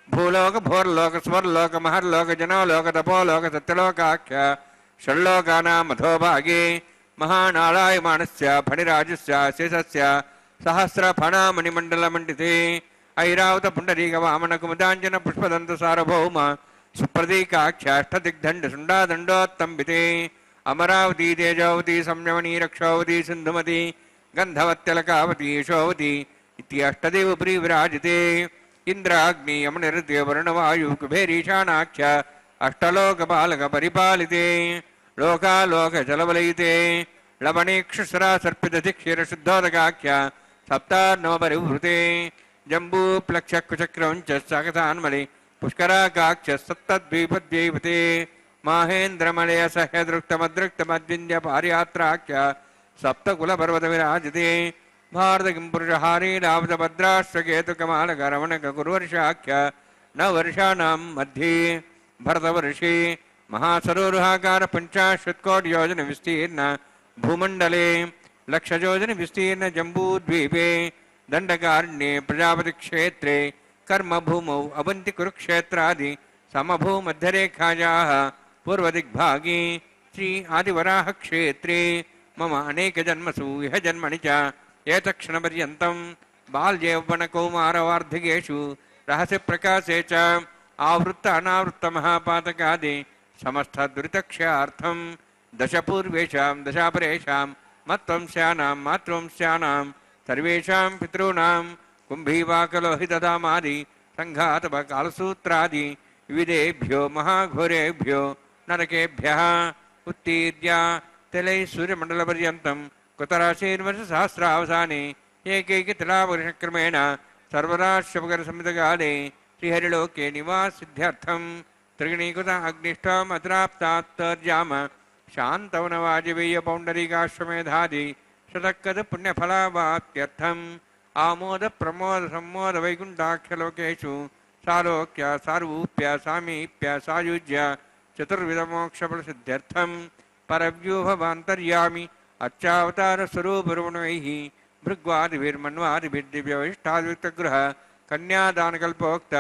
భూలోక భోర్లోక స్వర్లోక మహర్లోక జనోలోక తపోలోక సత్యలోకాఖ్య షణ్లోకానాం అధోభాగే మహానాళాయమానస్య ఫణిరాజస్య శేషస్య సహస్రఫణామణిమండలమండితే ఐరావత పుండరీక వామన కుముదాంజన పుష్పదంత సార్వభౌమ సుప్రదీకాఖ్యాష్టదిగ్దండ శుండాదండోత్తంబితే అమరావతి తేజావతి సంయమనీ రక్షావతి సింధుమతి గంధవత్యలకావతి యశోవతి ఇత్యష్టదేవ ప్రియవిరాజితే ఇంద్రాగ్ని యమనిర్ద్య వరుణవాయు కుబేరీశానాఖ్య అష్టలోకపాలక పరిపాలితే లోకాలోక జలవలయితే లవణీక్షుస్రా సర్పిత క్షీర శుద్ధోదకాఖ్య సప్తార్ణవ పరివృతే జంబూ ప్లక్ష కుచక్రం చ సకసాన్మలి పుష్కరాకాక్ష సప్తద్వీపద్వైవతే మాహేంద్రమలయ సహ్యదృక్తమదృక్తమద్వింద్య పార్యాత్రాఖ్య సప్తకుల పర్వత విరాజితే భారత కింపురుషహారీరావత భద్రాశ్వకేతుకమాలకరమణక కురువర్షాఖ్య న వర్షాణం మధ్యే భరతవర్షే మహాసరోరుహాకార పంచాశత్కోటి యోజన విస్తీర్ణ భూమండలే లక్షయోజన విస్తీర్ణ జంబూద్వీపే దండకారణ్యే ప్రజాపతి క్షేత్రే కర్మభూమౌ అవంతి కురుక్షేత్రాది సమభూమధ్యరేఖాయాः పూర్వదిగ్భాగే శ్రీ ఆదివరాహ క్షేత్రే మమ అనేకజన్మసు ఇహ జన్మని చ ఏతక్షణపర్యంతం బాల్యౌవనకౌమారవార్ధికేషు రహస్య ప్రకాశే చ ఆవృత్త అనావృత్త మహాపాతకాది సమస్త దురితక్షయార్థం దశపూర్వేషాం దశాపరేషాం మత్వంశానాం మాతృవంశానాం సర్వేషాం పితॄణాం కుంభీవాకలోహితదామాది సంఘాతవ కాలసూత్రాది వివిధేభ్యో మహాఘోరేభ్యో నరకేభ్యః ఉత్తీర్య తలై సూర్యమండలపర్యంతం కుతరాశీర్వర్ష సహస్రావసానే ఏకైక తిలావర్షక్రమేణ సర్వరాశివకర సంహితకాలే శ్రీహరిలోకే నివాసిద్ధ్యర్థం త్రిగణీకృత అగ్నిష్టాం అత్రాప్తాత్తర్యామ శాంతవనవాజవేయ పౌండరీకాశ్వమేధాది శతక్కద పుణ్యఫలావాప్త్యర్థం ఆమోద ప్రమోద సమ్మోద వైకుంఠాఖ్యలోకేషు సాలోక్య సార్వూప్య సామీప్య సాయుజ్య చతుర్విధమోక్షఫలసిద్ధ్యర్థం పరవ్యూహవాంతర్యామి అర్చావతార స్వరూపరుణైః భృగ్వాదిభిర్మన్వాదిభిర్దివ్యవిష్టాద్విక్తగృహ కన్యాదానకల్పోక్త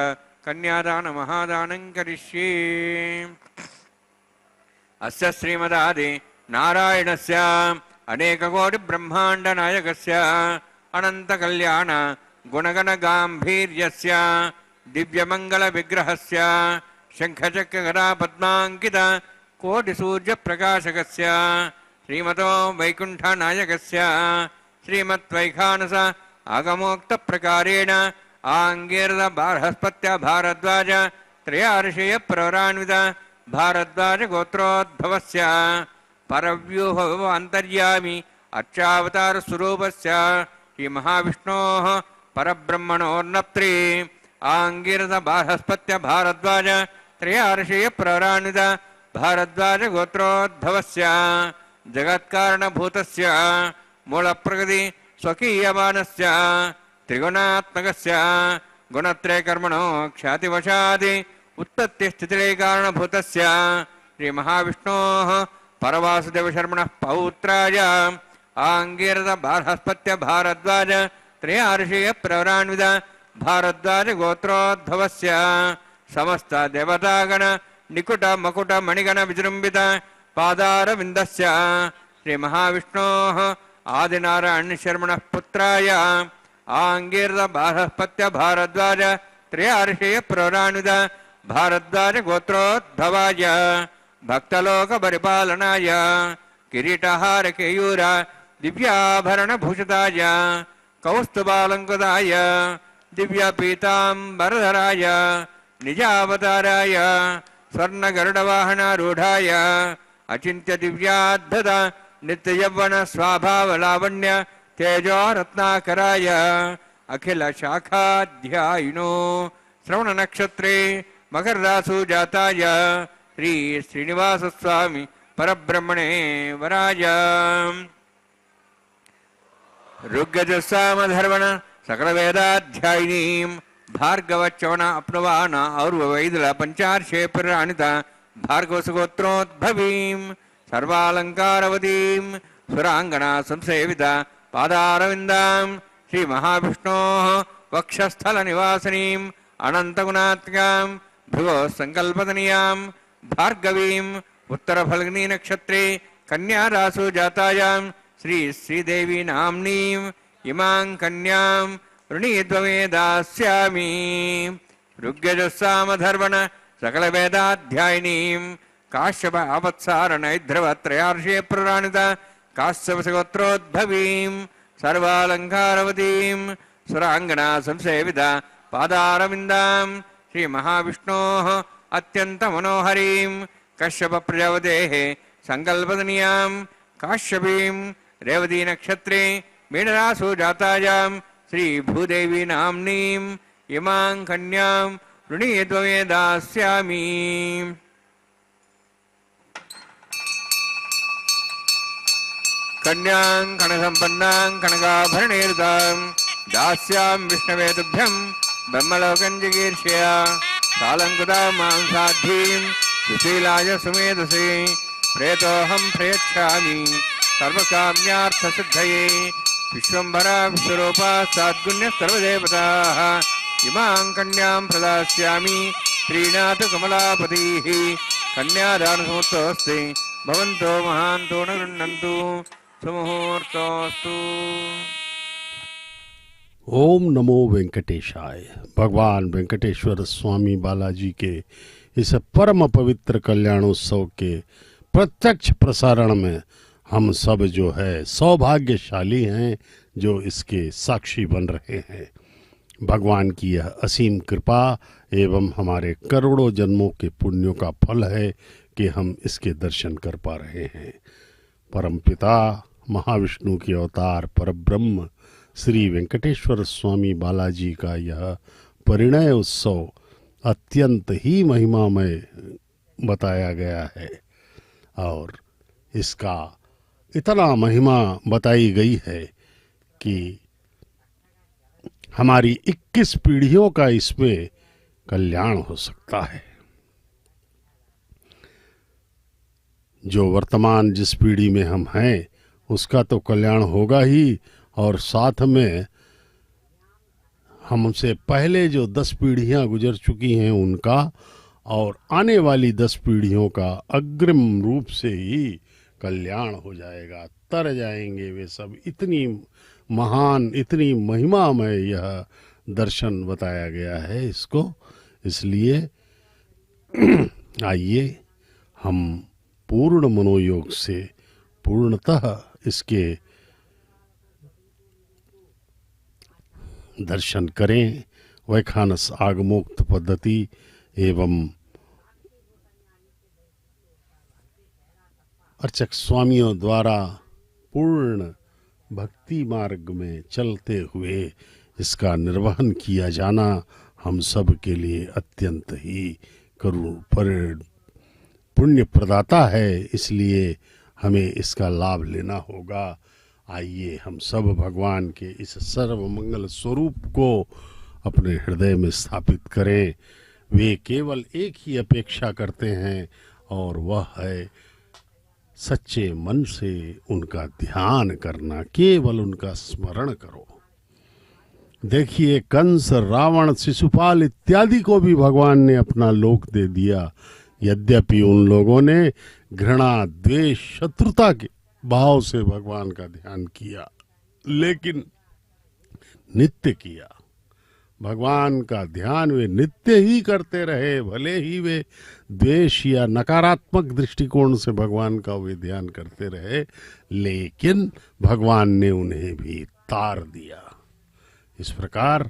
కన్యాదాన మహాదానం కరిష్యే. అస్య శ్రీమదాది నారాయణస్య अनेककोटिब्रह्माण्डनायकस्य अनन्तकल्याण गुणगणगाम्भीर्यस्य दिव्यमङ्गलविग्रहस्य शङ्खचक्रगदापद्माङ्कित कोटिसूर्यप्रकाशकस्य श्रीमतो वैकुण्ठनायकस्य श्रीमद्वैखानस आगमोक्तप्रकारेण आङ्गीरदबार्हस्पत्य भारद्वाज त्रयार्षेय प्रवरान्वित भारद्वाज गोत्रोद्भवस्य परव्यूह अन्तर्यामि अर्चावतार स्वरूपस्य श्रीमहाविष्णोः परब्रह्मणोर्नप्त्रे आङ्गीरस बार्हस्पत्य भारद्वाज त्रयार्षेय प्रवरान्वित भारद्वाज गोत्रोद्भवस्य जगत्कारणभूतस्य मूलप्रकृति स्वकीयमानस्य त्रिगुणात्मकस्य गुणत्रयकर्मणो ख्यातिवशादि उत्पत्तिस्थितिलयकारणभूतस्य श्रीमहाविष्णोः परवासुदेवशर्मणः पौत्राय आङ्गीरस बार्हस्पत्य भारद्वाज त्रयार्षेय प्रवरान्वित भारद्वाज गोत्रोद्भवस्य समस्त देवतागण निकुट मकुट मणिगण विजृंभित पादारविन्दस्य श्रीमहाविष्णोः आदिनारायणशर्मणः पुत्राय आङ्गीरस बार्हस्पत्य भारद्वाज त्रयार्षेय प्रवरान्वित भारद्वाज गोत्रोद्भवाय भक्तलोक परिपालनाय किरीटहार केयूर दिव्याभरणभूषिताय कौस्तुभालङ्कृताय दिव्यपीताम्बरधराय निजावताराय स्वर्णगरुडवाहनारूढाय अचिन्त्य दिव्याद्भुत नित्ययौवन स्वाभावलावण्य तेजो रत्नाकराय अखिल शाखाध्यायिनो श्रवणनक्षत्रे मकररासु जाताय श्री श्रीनिवास स्वामी परब्रह्मणे वराय ऋग्यजुस्सामधर्वण सकलवेदाध्यायिनीं भार्गवच्चवण अप्नुवान और्ववैदुल पंचार्षे प्रराणित भार्गवसुगोत्रोद्भवीं सर्वालङ्कारवतीं सुराङ्गना संसेवित पादारविन्दां श्रीमहाविष्णोः वक्षस्थलनिवासिनीं अनन्तगुणात्मिकां भृगो सङ्कल्पतनीयां भार्गवीं उत्तरफल्गुनी नक्षत्रे कन्यारासु जातायां श्री श्रीदेवी नाम्नीं इमां कन्यां ऋणीद्वमे दास्यामि ऋग्यजुस्सामधर्वण सकलवेदाध्यायिनीं काश्यप आपत्सारणैद्रवत्रयार्षे प्रराणित काश्यपसगोत्रोद्भवीं सर्वालङ्कारवतीं सुराङ्गना संसेवित पादारविन्दां श्रीमहाविष्णोः अत्यन्तमनोहरीं कश्यपप्रजापतेः सङ्कल्पतनीयां काश्यपीं रेवती नक्षत्रे मीनरासु जातायां श्रीभूदेवी नाम्नीं इमां कन्यां ऋणीद्वमे दास्यामि कन्यां कनकसम्पन्नां कनकाभरणैर्तां दास्यां विष्णवे तुभ्यं ब्रह्मलोकं जिगीर्षया सालङ्कृतां मां साध्वीं सुशीलाय सुमेधसे प्रेतोऽहं प्रयच्छामि सर्वकाम्यार्थसिद्धये विश्वम्भरा विश्वरूपा साद्गुण्यः सर्वदेवताः इमां कन्यां प्रदास्यामि श्रीनाथ कमलापतिः कन्यादानसमुहूर्तोऽस्ति भवन्तो महान्तो न गृह्णन्तु सुमुहूर्तोऽस्तु। ओम नमो वेंकटेशाय। भगवान वेंकटेश्वर स्वामी बालाजी के इस परम पवित्र कल्याणोत्सव के प्रत्यक्ष प्रसारण में हम सब जो है सौभाग्यशाली हैं जो इसके साक्षी बन रहे हैं। भगवान की यह असीम कृपा एवं हमारे करोड़ों जन्मों के पुण्यों का फल है कि हम इसके दर्शन कर पा रहे हैं। परमपिता महाविष्णु के अवतार परब्रह्म श्री वेंकटेश्वर स्वामी बालाजी का यह परिणय उत्सव अत्यंत ही महिमामय बताया गया है और इसका इतना महिमा बताई गई है कि हमारी 21 पीढ़ियों का इसमें कल्याण हो सकता है। जो वर्तमान जिस पीढ़ी में हम हैं उसका तो कल्याण होगा ही और साथ में हमसे पहले जो 10 पीढ़ियां गुजर चुकी हैं उनका और आने वाली 10 पीढ़ियों का अग्रिम रूप से ही कल्याण हो जाएगा, तर जाएंगे वे सब। इतनी महान, इतनी महिमामय यह दर्शन बताया गया है इसको। इसलिए आइए हम पूर्ण मनोयोग से पूर्णतः इसके दर्शन करें। वैखानस आगमोक्त पद्धति एवं अर्चक स्वामियों द्वारा पूर्ण भक्ति मार्ग में चलते हुए इसका निर्वहन किया जाना हम सब के लिए अत्यंत ही पुण्य प्रदाता है। इसलिए हमें इसका लाभ लेना होगा। आइए हम सब भगवान के इस सर्व मंगल स्वरूप को अपने हृदय में स्थापित करें। वे केवल एक ही अपेक्षा करते हैं और वह है सच्चे मन से उनका ध्यान करना, केवल उनका स्मरण करो। देखिए, कंस, रावण, शिशुपाल इत्यादि को भी भगवान ने अपना लोक दे दिया। यद्यपि उन लोगों ने घृणा, द्वेष, शत्रुता के भाव से भगवान का ध्यान किया, लेकिन नित्य किया। भगवान का ध्यान वे नित्य ही करते रहे, भले ही वे द्वेष या नकारात्मक दृष्टिकोण से भगवान का वे ध्यान करते रहे, लेकिन भगवान ने उन्हें भी तार दिया। इस प्रकार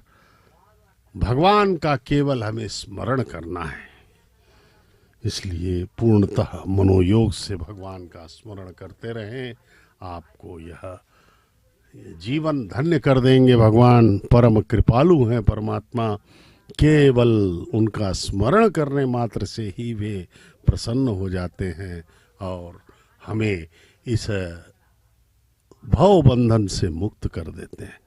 भगवान का केवल हमें स्मरण करना है। इसलिए पूर्णतः मनोयोग से भगवान का स्मरण करते रहें। आपको यह जीवन धन्य कर देंगे। भगवान परम कृपालु हैं परमात्मा। केवल उनका स्मरण करने मात्र से ही वे प्रसन्न हो जाते हैं और हमें इस भव बंधन से मुक्त कर देते हैं।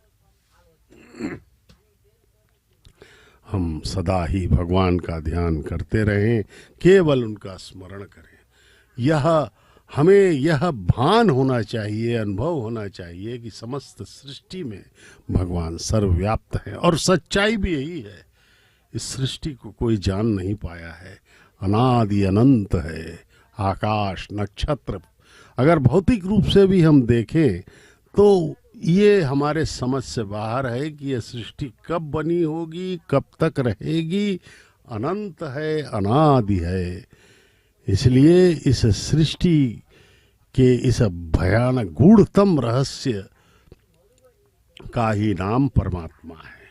हम सदा ही भगवान का ध्यान करते रहें, केवल उनका स्मरण करें। हमें यह भान होना चाहिए, अनुभव होना चाहिए कि समस्त सृष्टि में भगवान सर्वव्याप्त है और सच्चाई भी यही है। इस सृष्टि को कोई जान नहीं पाया है, अनादि अनंत है। आकाश, नक्षत्र अगर भौतिक रूप से भी हम देखें तो ये हमारे समझ से बाहर है कि यह सृष्टि कब बनी होगी, कब तक रहेगी। अनंत है, अनादि है। इसलिए इस सृष्टि के इस भयानक गूढ़तम रहस्य का ही नाम परमात्मा है।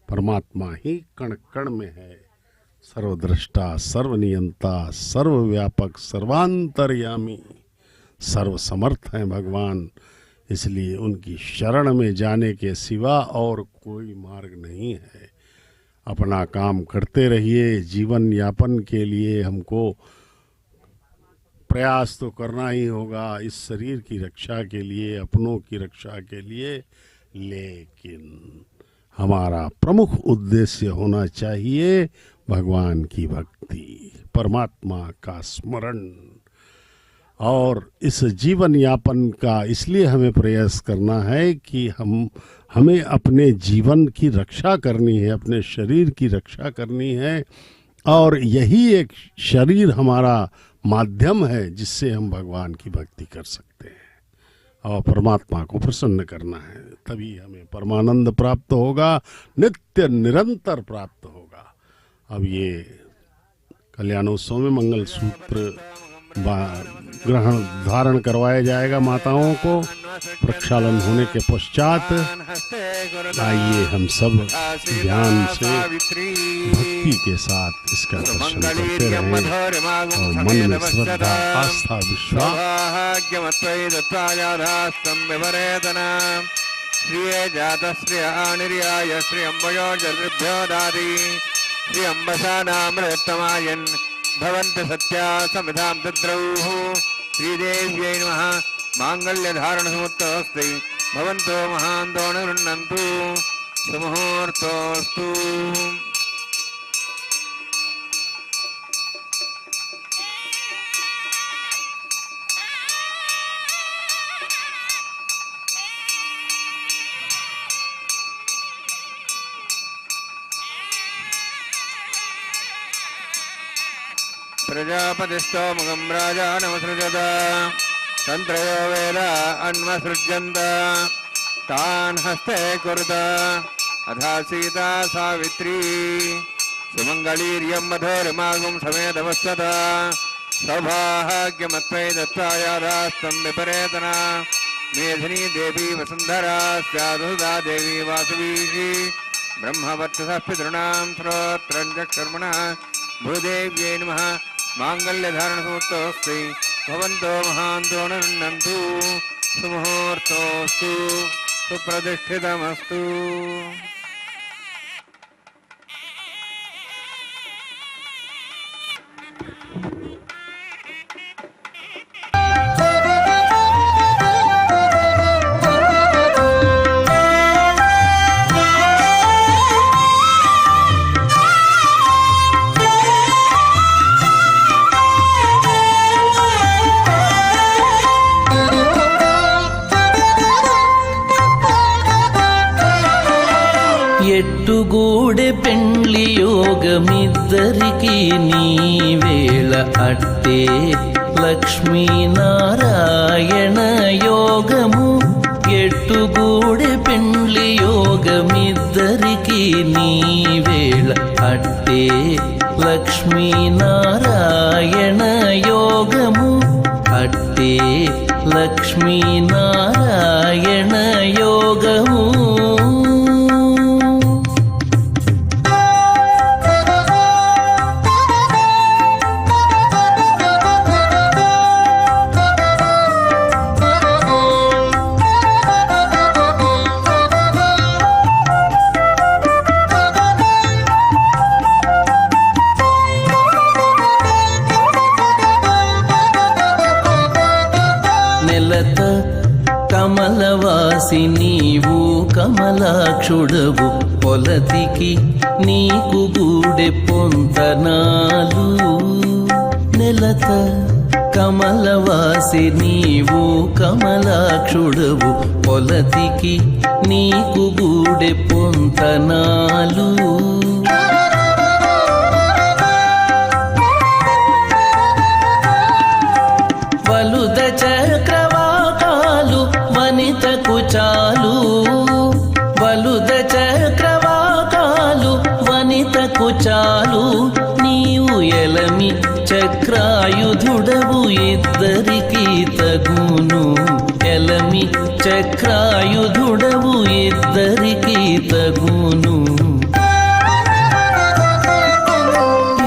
परमात्मा ही कण कण में है, सर्वद्रष्टा, सर्वनियंता, सर्वव्यापक, सर्वांतर्यामी, सर्वसमर्थ हैं भगवान। इसलिए उनकी शरण में जाने के सिवा और कोई मार्ग नहीं है। अपना काम करते रहिए। जीवन यापन के लिए हमको प्रयास तो करना ही होगा, इस शरीर की रक्षा के लिए, अपनों की रक्षा के लिए, लेकिन हमारा प्रमुख उद्देश्य होना चाहिए भगवान की भक्ति, परमात्मा का स्मरण। और इस जीवन यापन का इसलिए हमें प्रयास करना है कि हमें अपने जीवन की रक्षा करनी है, अपने शरीर की रक्षा करनी है। और यही एक शरीर हमारा माध्यम है जिससे हम भगवान की भक्ति कर सकते हैं और परमात्मा को प्रसन्न करना है। तभी हमें परमानंद प्राप्त होगा, नित्य निरंतर प्राप्त होगा। अब ये कल्याणोत्सव में मंगल सूत्र ग्रहण धारण करवाया जाएगा माताओं को। प्रक्षालन होने के पश्चात आइए हम सब ध्यान से भक्ति के साथ इसका दर्शन करते रहें और मन में श्रद्धा, आस्था, विश्वास भवन्तु सत्या समिधां तद्रौः। श्रीदेव्यै नमः। माङ्गल्यधारणसमुत्तमस्ति। भवन्तो महान्तो न गृह्णन्तु। सुमुहूर्तोऽस्तु। प्रजापतिस्तोमुखं राजा नमसृजत। तन्त्रयो वेद अन्वसृज्यन्त तान् हस्ते कुरुत अथा सीता सावित्री सुमङ्गलीर्यं मधुरमागुं समेतवस्तत सौभाग्यमत्वै दत्त्वा यादास्तं विपरेतना मेधिनी देवी वसुन्धरा स्यादुदा देवी वासवी ब्रह्मवर्चसः पितॄणां श्रोत्रं चक्षुर्मणः भूदेव्यै नमः माङ्गल्यधारणसूक्तोऽस्ति भवन्तो महान्तो नन्दन्तु सुमुहूर्तोऽस्तु सुप्रतिष्ठितमस्तु। ఎట్టుగూడె పెండ్లి యోగమిద్దరికి నీ వేళ అట్టే లక్ష్మీనారాయణ యోగము. ఎట్టుగూడె పెండ్లి యోగమిద్దరికి నీ వేళ అట్టే లక్ష్మీనారాయణ యోగము. అట్టే లక్ష్మీనారాయణ యోగము. కమలవాసి నీవు కమలాక్షుడవు పొలతికి నీకు గూడె పొంతనాలు. నెలత కమలవాసి నీవు కమలాక్షుడవు పొలతికి నీకు గూడె పొంతనాలు. వలుద చక్రవాకాలు వనితకు చాలు. వలుద చక్రవాకాలు వనితకు చాలు. నీవు ఎలమి చక్రాయుధుడవు ఇద్దరికి తగును. ఎలమి చక్రాయుధుడవు ఇద్దరికి తగును.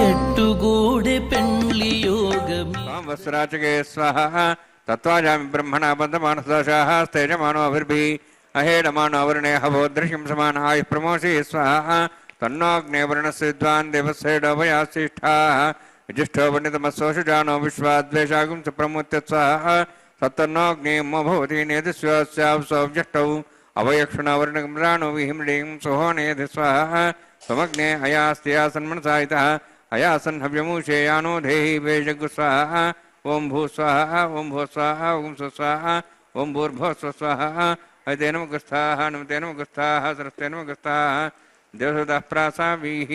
ఎట్టుగూడె పెండ్లి యోగమి. वस्त्राचके स्वाहा तत्त्वाजामि ब्रह्मणा बन्धमानसदशाः स्तेजमानो अभिर्भिः अहेडमानो अवर्णे हवोदृश्यं समान आयुः प्रमोषि स्वाहा तन्नोऽग्ने वर्णस्य विद्वान् देवस्येडोभयासिष्ठाः विजिष्ठो वनितमस्वशुजानो विश्वाद्वेषागुं च प्रमुत्य स्वाहा सत्तन्नोऽग्ने भवति नेदिस्वस्यावसौव्यष्टौ अवयक्षुणावर्णगम्राणो विहिम्डीं सुहोनेधि स्वाहा स्वमग्ने अयास्त्या सन्मनसायितः अयासन् हव्यमूषेयानो धेहि वेजगु स्वाहा ओं भू स्वाहा ओं भू स्वाहा ओं सु स्वाहा ओं भूर्भुवः स्वाहा हयते नमगस्थाः नमते नमगस्थाः सरस्ते नमगस्थाः देवसुतः प्रासावीः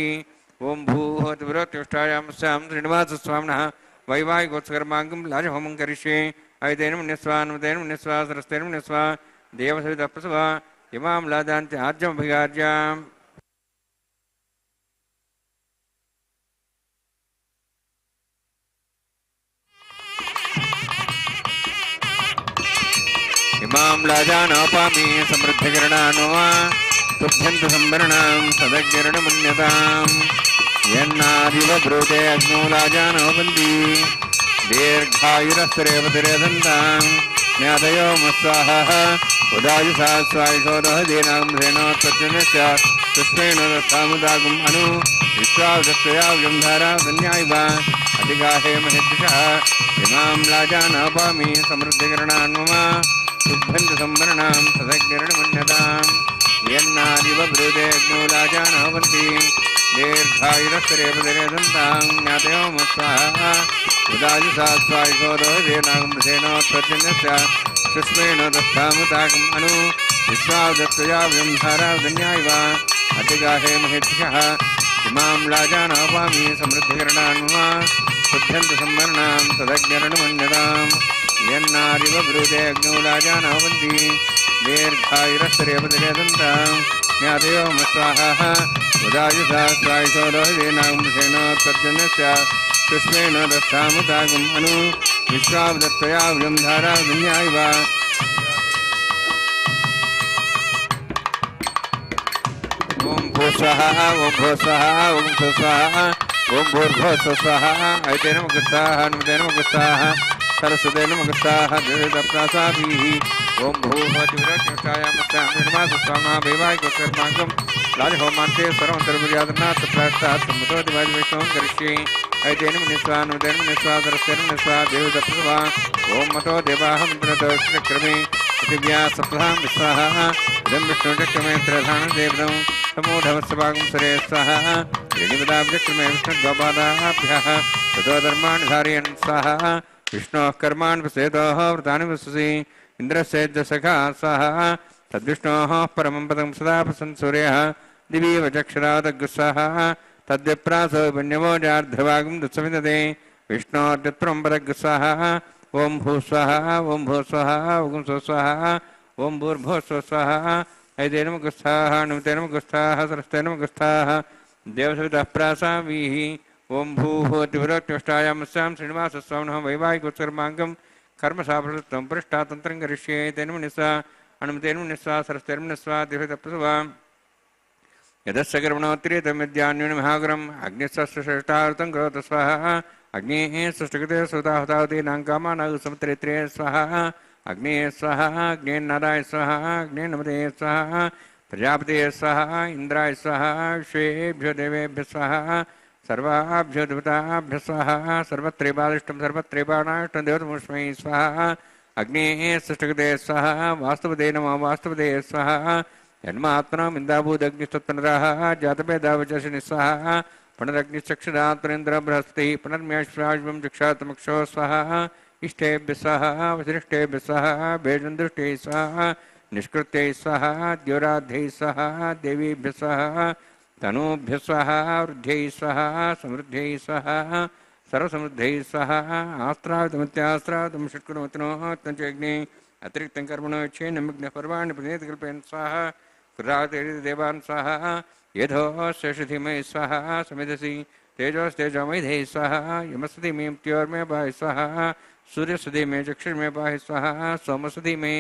ओं भूः तिविरोत्युष्टायामस्यां श्रीनिवासस्वामिनः वैवाहिकोत्सकर्माङ्गं लाजहोमं करिष्ये हयते नमन्यस्वा नमते नमन्यस्वा सरस्ते नमन्यस्वा देवसुतः प्रसवा इमां लादान्ति आज्यमभिगार्याम् इमां लाजानोपामि समृद्धिकिरणानो तुभ्यन्तु संवरणां सदग्निर्णमन्यताम् यन्नादिव ब्रूते अग्नो लाजानोपन्ति दीर्घायुरस्तरेवतिरेदन्तां ज्ञातयो मत्स्वाहः उदायुषा स्वायुषोदः दीनाम्भ्रेणोत्पत्तिनश्च पुष्पेण दत्तामुदागुम् अनु विश्वावदत्तया व्यंधारा सन्न्यायिव अधिगाहे महेद्दिशः इमां लाजानोपामि समृद्धिकिरणान् मम तुभ्यन्तु संवरणां सदग्निर्णमन्यताम् यन्नादिव ब्रूते अग्नो लाजानोपन्ति दीर्घायुरस्तरेवतिरेदन्तां ज्ञातयो मत्स्वाहः उदायुषा स्वायुषोदः दीनाम्भ्रेणोत्पत्तिनश्च पुष्पेण दत्तामुदागुम् अनु विश्वावदत्तया व्यंधारा सन्न्यायिव अधिगाहे महेद्दिशः इमां लाजानोपामि समृद्धिकिरणान् मम तुभ्यन्तु संवरणां सदग्निर्णमन्यताम् यन्नारिव ब्रूते अग्नौ राजा नवन्ति दीर्घायुरस्तरेपतिरेदन्ता ज्ञातयो मस्वाहा उदायुधा स्वायुषो रोहितेनागुंसेनो तर्जनस्य सुष्मेण दत्तामुदागुम् अनु विश्वावदत्तया विजं धारा विन्याय वा ओम भूस्वाहा ओम भूस्वाहा ओम भूस्वाहा ओम भूर्भुवस्वाहा ऐते नमः गुस्साहा नमते नमः गुस्साहा सरस्वते नमः गुस्साहा देवदत्तासाभिः ओम भूर्भुवस्वाहा निर्मासस्वाहा वैवाहिककर्माकं राजहोमान्ते सर्वन्तर्पयादनाथ प्रायश्चात् सम्मतोदिवादिवेशं करिष्ये ऐते नमः निस्वा नमते नमः निस्वा सरस्वते नमः निस्वा देवदत्तस्वा ओम मतो देवाः मन्त्रदर्शनक्रमे पृथिव्या सप्ताहं विस्वाहा इदं विष्णुचक्रमे त्रयधानं देवदं समूढवत्सभागं सरे स्वाहा ऋणिपदाब्जक्रमे विष्णुद्वपादाभ्यः ततो धर्मान् धारयन् स्वाहा विष्णोः कर्मान् प्रसेदोः व्रतानि वससि इन्द्रस्य सखा स्वाहा तद्विष्णोः परमं पदं सदा प्रसन् सूर्यः दिवि वचक्षरादग्स्वाहा तद्विप्रासो वन्यवो जार्धभागं दुःसमिदते विष्णोर्यत्परं पदग्स्वाहा ओम भूस्वाहा ओम भूस्वाहा ओम स्वस्वाहा ओम भूर्भुवस्वाहा ऐते नमः गुस्साहा नमते नमः गुस्साहा सरस्वते नमः गुस्साहा देवसवितः प्रासाभिः ओम भूभुवतिभुरत्युष्टायामस्यां श्रीनिवासस्वामिनः वैवाहिकोत्सर्माङ्गं कर्मसाफलत्वं पृष्ठातन्त्रं करिष्ये ऐते नमः निस्वा अनुमते नमः निस्वा सरस्वते नमः निस्वा देवसवितः प्रसवा यदस्य कर्मणोत्तरीतं विद्यान्योनि महागुरम् अग्निस्वश्रेष्ठावृतं करोतु स्वाहा अग्नेः सृष्टकृते सुताहुतावती नाङ्कामानाग समुद्रेत्रे स्वाहा अग्नेः स्वाहा अग्नेन्नाराय स्वाहा अग्नेन्नमते स्वाहा प्रजापते स्वाहा इंद्राय स्वाहा विश्वेभ्यो देवेभ्यः स्वाहा सर्वाभ्यो देवताभ्यः स्वाहा सर्वत्रैवादिष्टं सर्वत्रैवानाष्टं देवतमुष्मै स्वाहा अग्नेः सृष्टकृते स्वाहा वास्तवदे नमः वास्तवदे स्वाहा जन्मात्मनाम् इन्दाभूदग्निस्तत्पनराः जातभेदावचशिनि स्वाहा पुनरग्निचक्षुरात्मनेन्द्र बृहस्पतिः पुनर्म्याश्वाश्वं चक्षात्मक्षो स्वाहा इष्टेभ्यः स्वाहा वसिष्ठेभ्यः स्वाहा भेषन्दृष्टैः स्वाहा निष्कृत्यै स्वाहा द्योराध्यैः स्वाहा देवीभ्यः स्वाहा तनूभ्यः स्वाहा वृद्ध्यै स्वाहा समृद्ध्यै स्वाहा सर्वसमृद्ध्यै स्वाहा आस्त्रावितमत्यास्त्रावितं षट्कुलमतिनोः तञ्चैग्ने अतिरिक्तं कर्मणो यच्छेन्नमिग्नः पर्वाणि प्रनेतकल्पयन् स्वाहा कृरातेदेवान् स्वाहा यथोऽस्य धीमहि स्वाहा समिधसि तेजोस्तेजोमयधे स्वाहा यमस्वति मे मृत्योर्मे पाहि स्वाहा सूर्यस्वति मे चक्षुर्मे पाहि स्वाहा सोमस्वति मे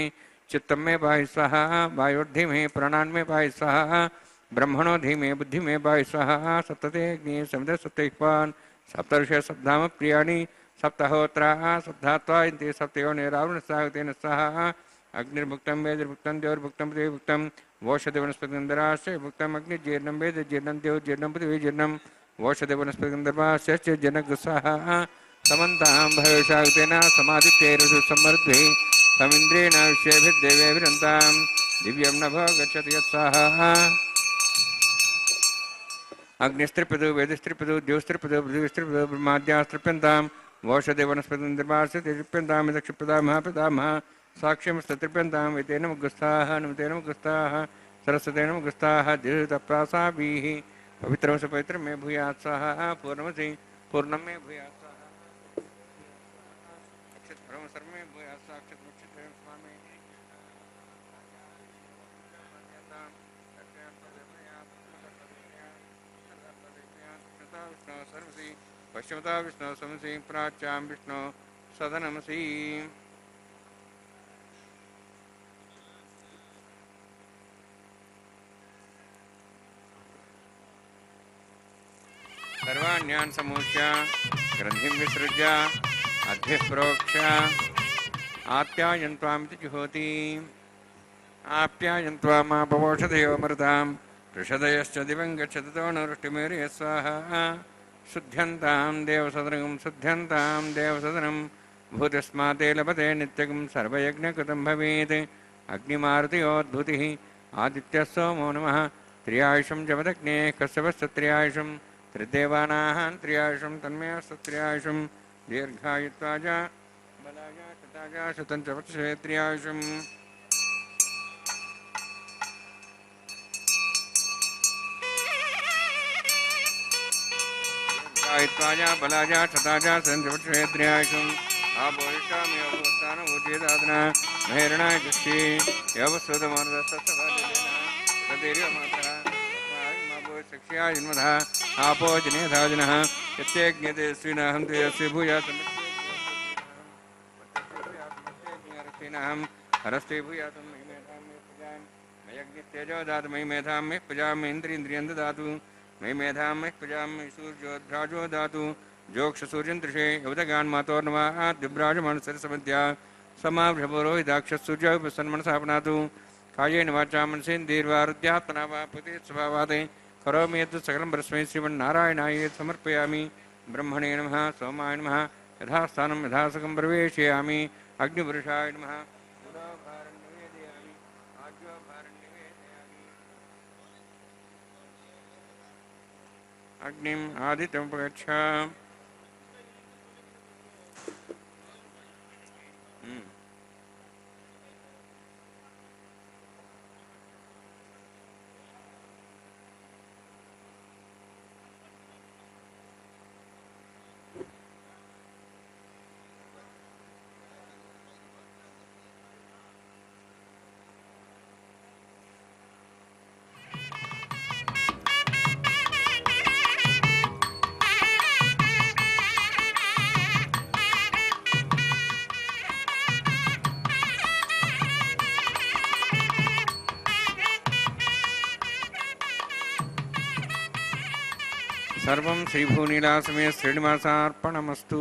चित्तं मे पाहि स्वाहा वायोर्धि मे प्राणान् मे पाहि स्वाहा ब्रह्मणो धीमे बुद्धि मे पाहि स्वाहा सप्तते अग्नि समिध सप्तैक्वान् सप्तर्षय सप्ताम प्रियाणि सप्तहोत्राः सप्तात्वा इति सप्तयोनिरावृणस्सागतेन स्वाहा अग्निर्भुक्तं वेदिर्भुक्तं द्योर्भुक्तं पृथिवीभुक्तं वोषधि वनस्पतिगन्धराश्च भुक्तम् अग्निजीर्णं वेद जीर्णं देव जीर्णं पृथिवी जीर्णं वोषधि वनस्पतिगन्धर्वाश्च जनगुस्साहा समन्तां भवेशागतेन समादित्यैरसु समृद्धिः समिन्द्रेण विश्वेभिर्देवेभिरन्तां दिव्यं नभो गच्छति यत्साहा अग्निस्त्रिपदु वेदिस्त्रिपदु द्योस्त्रिपदु पृथिवीस्त्रिपदु ब्रह्माद्यास्त्रिप्यन्तां वोषधि वनस्पतिगन्धर्वाश्च त्रिप्यन्तां दक्षिप्रदा महाप्रदामः साक्ष्यमस्तत्रिप्यन्तां एते नमः गुस्साहा नमते नमः गुस्साहा सरस्वते नमः गुस्साहा दीर्घप्रासाभिः पवित्रमसि पवित्रं मे भूयात् स्वाहा पूर्णमसि पूर्णं मे भूयात् स्वाहा अक्षतपरं सर्वं मे भूयात् स्वाहा अक्षतमक्षत्रयं स्वामी सर्वसि पश्चिमता विष्णु समसि प्राच्यां विष्णु सदनमसि सर्वाण्यान् समूच्य ग्रन्थिं विसृज्य अद्भिः प्रोक्ष्य आप्यायन्त्वामिति जुहोति आप्यायन्त्वामापवोषधयोऽमृतां पृषदयश्च दिवं गच्छतो नवृष्टिमेर्य स्वाहा शुद्ध्यन्तां देवसदनं शुद्ध्यन्तां देवसदनं भूतस्माते लभते नित्यं सर्वयज्ञकृतं भवेत् अग्निमारुतयोद्भूतिः आदित्यः सोमो नमः त्र्यायुषं जपदग्ने कश्यपश्च त्रिदेवानां त्र्यायुषं तन्मयस्तत्र्यायुषं दीर्घायुत्वाज बलाज कृताज शतं च वक्षसे त्र्यायुषम् दीर्घायुत्वाज बलाज शताज शतं च वक्षसे त्र्यायुषम् आपोषामि अवस्थान उचितादना मेहरणाय जक्षि यवस्वदमर्दसत्सवादिना तदेर्यमातरा मापो सख्या जन्मधा आपो जने धाजनः यत्यज्ञते स्विनाहं तेयस्य भूयात् हम हरस्ते भूयातं मयि मेधां मे प्रजां मयज्ञतेजो दातु मयि मेधां मे प्रजां मे इन्द्रियं ददातु मयि मेधां मे प्रजां मे सूर्योद्भ्राजो दातु जोक्षसूर्यन्तृषे युवतगान् मातोर्नवा दिव्राजमानसरसमध्या समाभ्रपुरोहिताक्षसूर्योपसन्मनसापनातु कायेन वाचा मनसेन्द्रियैर्वारुद्यात्मना वा प्रतीत्स्वभावादे करोमि यत् सकलं परस्मै श्रीमन्नारायणाय समर्पयामि ब्रह्मणे नमः सोमाय नमः यथास्थानं यथासकं प्रवेशयामि अग्निपुरुषाय नमः उदोभारं निवेदयामि आज्योभारं निवेदयामि अग्निम् आदित्यमुपगच्छ सर्वं श्रीभूनीलासमे श्रीनिवासार्पणमस्तु।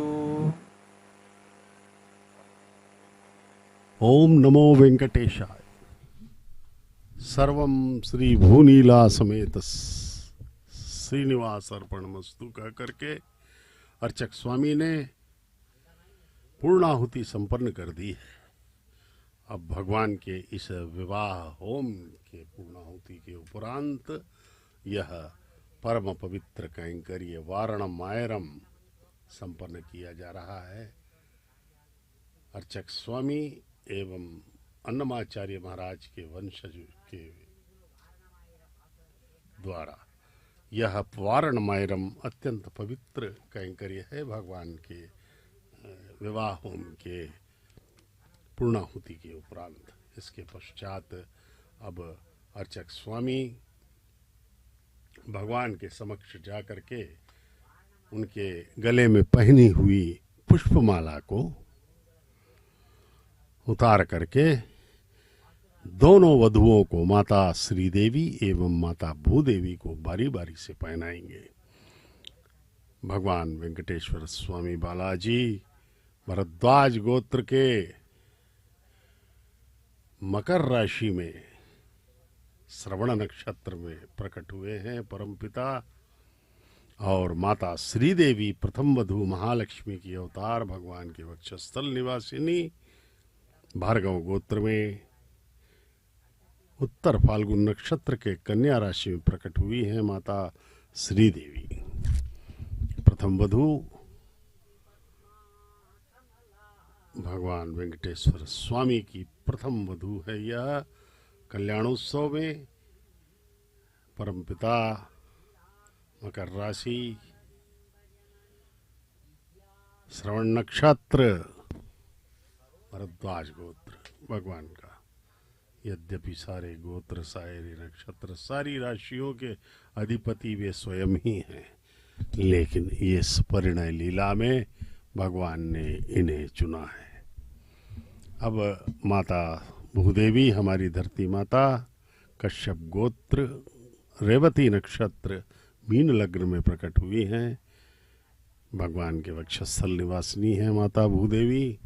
ओम नमो वेंकटेशाय। सर्वम श्री भूनीला समेत श्रीनिवास अर्पणमस्तु कह करके अर्चक स्वामी ने पूर्णाहुति संपन्न कर दी है। अब भगवान के इस विवाह होम के पूर्णाहुति के उपरांत यह परम पवित्र कैंकर्य वारणम मायरम संपन्न किया जा रहा है। अर्चक स्वामी एवं अन्नमाचार्य महाराज के वंशज के द्वारा यह वारण मायरम अत्यंत पवित्र कैंकर्य है। भगवान के विवाह होम के पूर्णाहुति के उपरांत इसके पश्चात अब अर्चक स्वामी भगवान के समक्ष जाकर के उनके गले में पहनी हुई पुष्पमाला को उतार करके दोनों वधुओं को माता श्रीदेवी एवं माता भूदेवी को बारी बारी से पहनाएंगे। भगवान वेंकटेश्वर स्वामी बालाजी भरद्वाज गोत्र के मकर राशि में श्रवण नक्षत्र में प्रकट हुए हैं परमपिता, और माता श्रीदेवी प्रथम वधु महालक्ष्मी की अवतार भगवान के वक्षस्थल निवासिनी भार्गव गोत्र में उत्तर फाल्गुन नक्षत्र के कन्या राशि में प्रकट हुई हैं माता श्रीदेवी। प्रथम वधु भगवान वेंकटेश्वर स्वामी की प्रथम वधु है। यह कल्याणोत्सव में परमपिता मकर राशि श्रवण नक्षत्र भरद्वाज गोत्र भगवान का। यद्यपि सारे गोत्र सारे नक्षत्र सारी राशियों के अधिपति वे स्वयं ही हैं, लेकिन इस परिणय लीला में भगवान ने इन्हें चुना है। अब माता भूदेवी हमारी धरती माता कश्यप गोत्र रेवती नक्षत्र मीन लग्न में प्रकट हुई हैं। भगवान के वक्षस्थल निवासिनी है माता भूदेवी।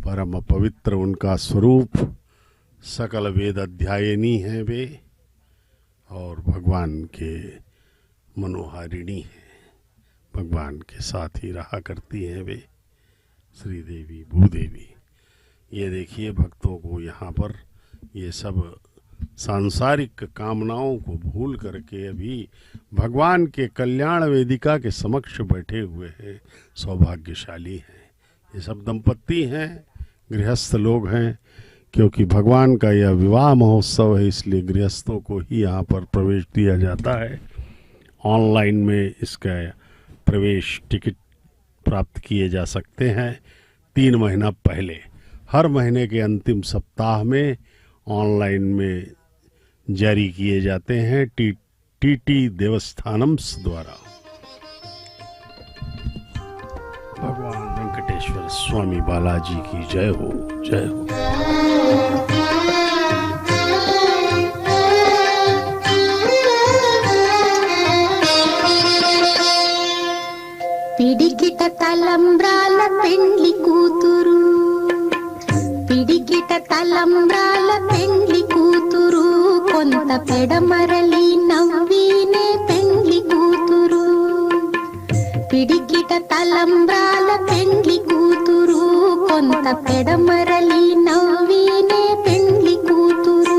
परम पवित्र उनका स्वरूप, सकल वेद अध्यायनी है वे, और भगवान के मनोहारिणी है। भगवान के साथ ही रहा करती हैं वे श्रीदेवी भूदेवी। ये देखिए भक्तों को यहाँ पर ये सब सांसारिक कामनाओं को भूल करके अभी भगवान के कल्याण वेदिका के समक्ष बैठे हुए हैं, सौभाग्यशाली हैं। ये सब दंपत्ति हैं, गृहस्थ लोग हैं, क्योंकि भगवान का यह विवाह महोत्सव है, इसलिए गृहस्थों को ही यहाँ पर प्रवेश दिया जाता है। ऑनलाइन में इसका प्रवेश टिकट प्राप्त किए जा सकते हैं। 3 महीना पहले। हर महीने के अंतिम सप्ताह में ऑनलाइन में जारी किए जाते हैं टीटी देवस्थानम्स द्वारा। भगवान वेंकटेश्वर स्वामी बालाजी की जय हो, जय हो। పిడికిట తలంబ్రాల పెండ్లి కూతురు, పిడికిట తలంబ్రాల పెండ్లి కూతురు, కొంత పెడమరలి నవ్వినే పెండ్లి కూతురు. పిడికిట తలంబ్రాల పెండ్లి కూతురు, కొంత పెడమరలి నవ్వినే పెండ్లి కూతురు.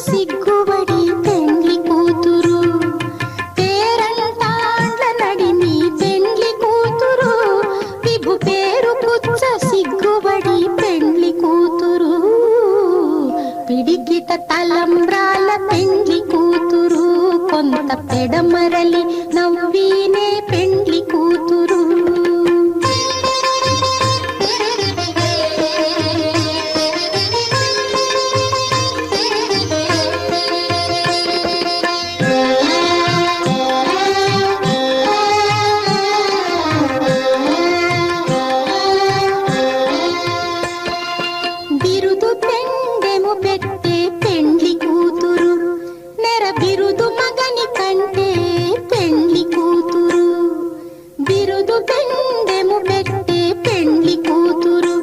సిగ్గుబడి పెండ్లి కూతురు, పేరంటాండ్ల నడిమి పెండ్లి కూతురు, విభు పేరు పుచ్చ సిగ్గుబడి పెండ్లి కూతురు. పిడికిట తలంబ్రాల పెండ్లి కూతురు, కొంత పెడమరలి నవ్వినే పెండ్లి కూతురు. బిరుదు పెండెము పెట్టే పెండ్లి కూతురు, నెర బిరుదు మగని కంటే పెండ్లి కూతురు. బిరుదు పెండెము పెట్టే పెండ్లి కూతురు,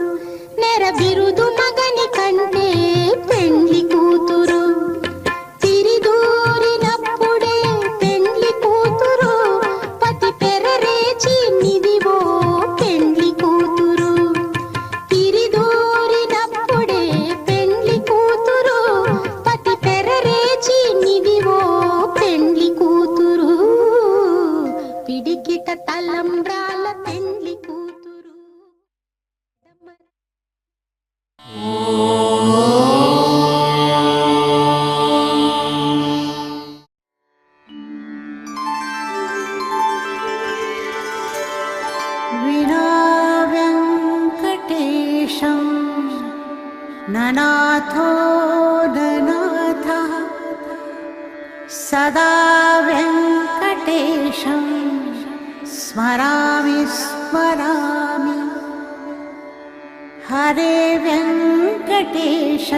నెర బిరుదు మగని కంటే పెండ్లి కూతురు. తిరిదూరినప్పుడే పెండ్లి కూతురు, పతి పెరరేచి నిదివో పెండ్లి కూతురు. తిరిదూరినప్పుడే పెండ్లి కూతురు, పతి పెరరేచి నిదివో పెండ్లి కూతురు. పిడికిట తలంబ్రాల పెండ్లి కూతురు. विना वेङ्कटेशं ननाथो ननाथः, सदा वेङ्कटेशं स्मरामि स्मरामि. हरे वेङ्कटेश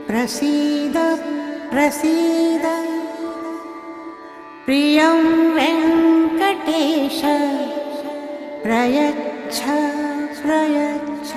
प्रसीद प्रसीद, प्रियं वेङ्कटेश प्रयच्छ प्रयच्छ.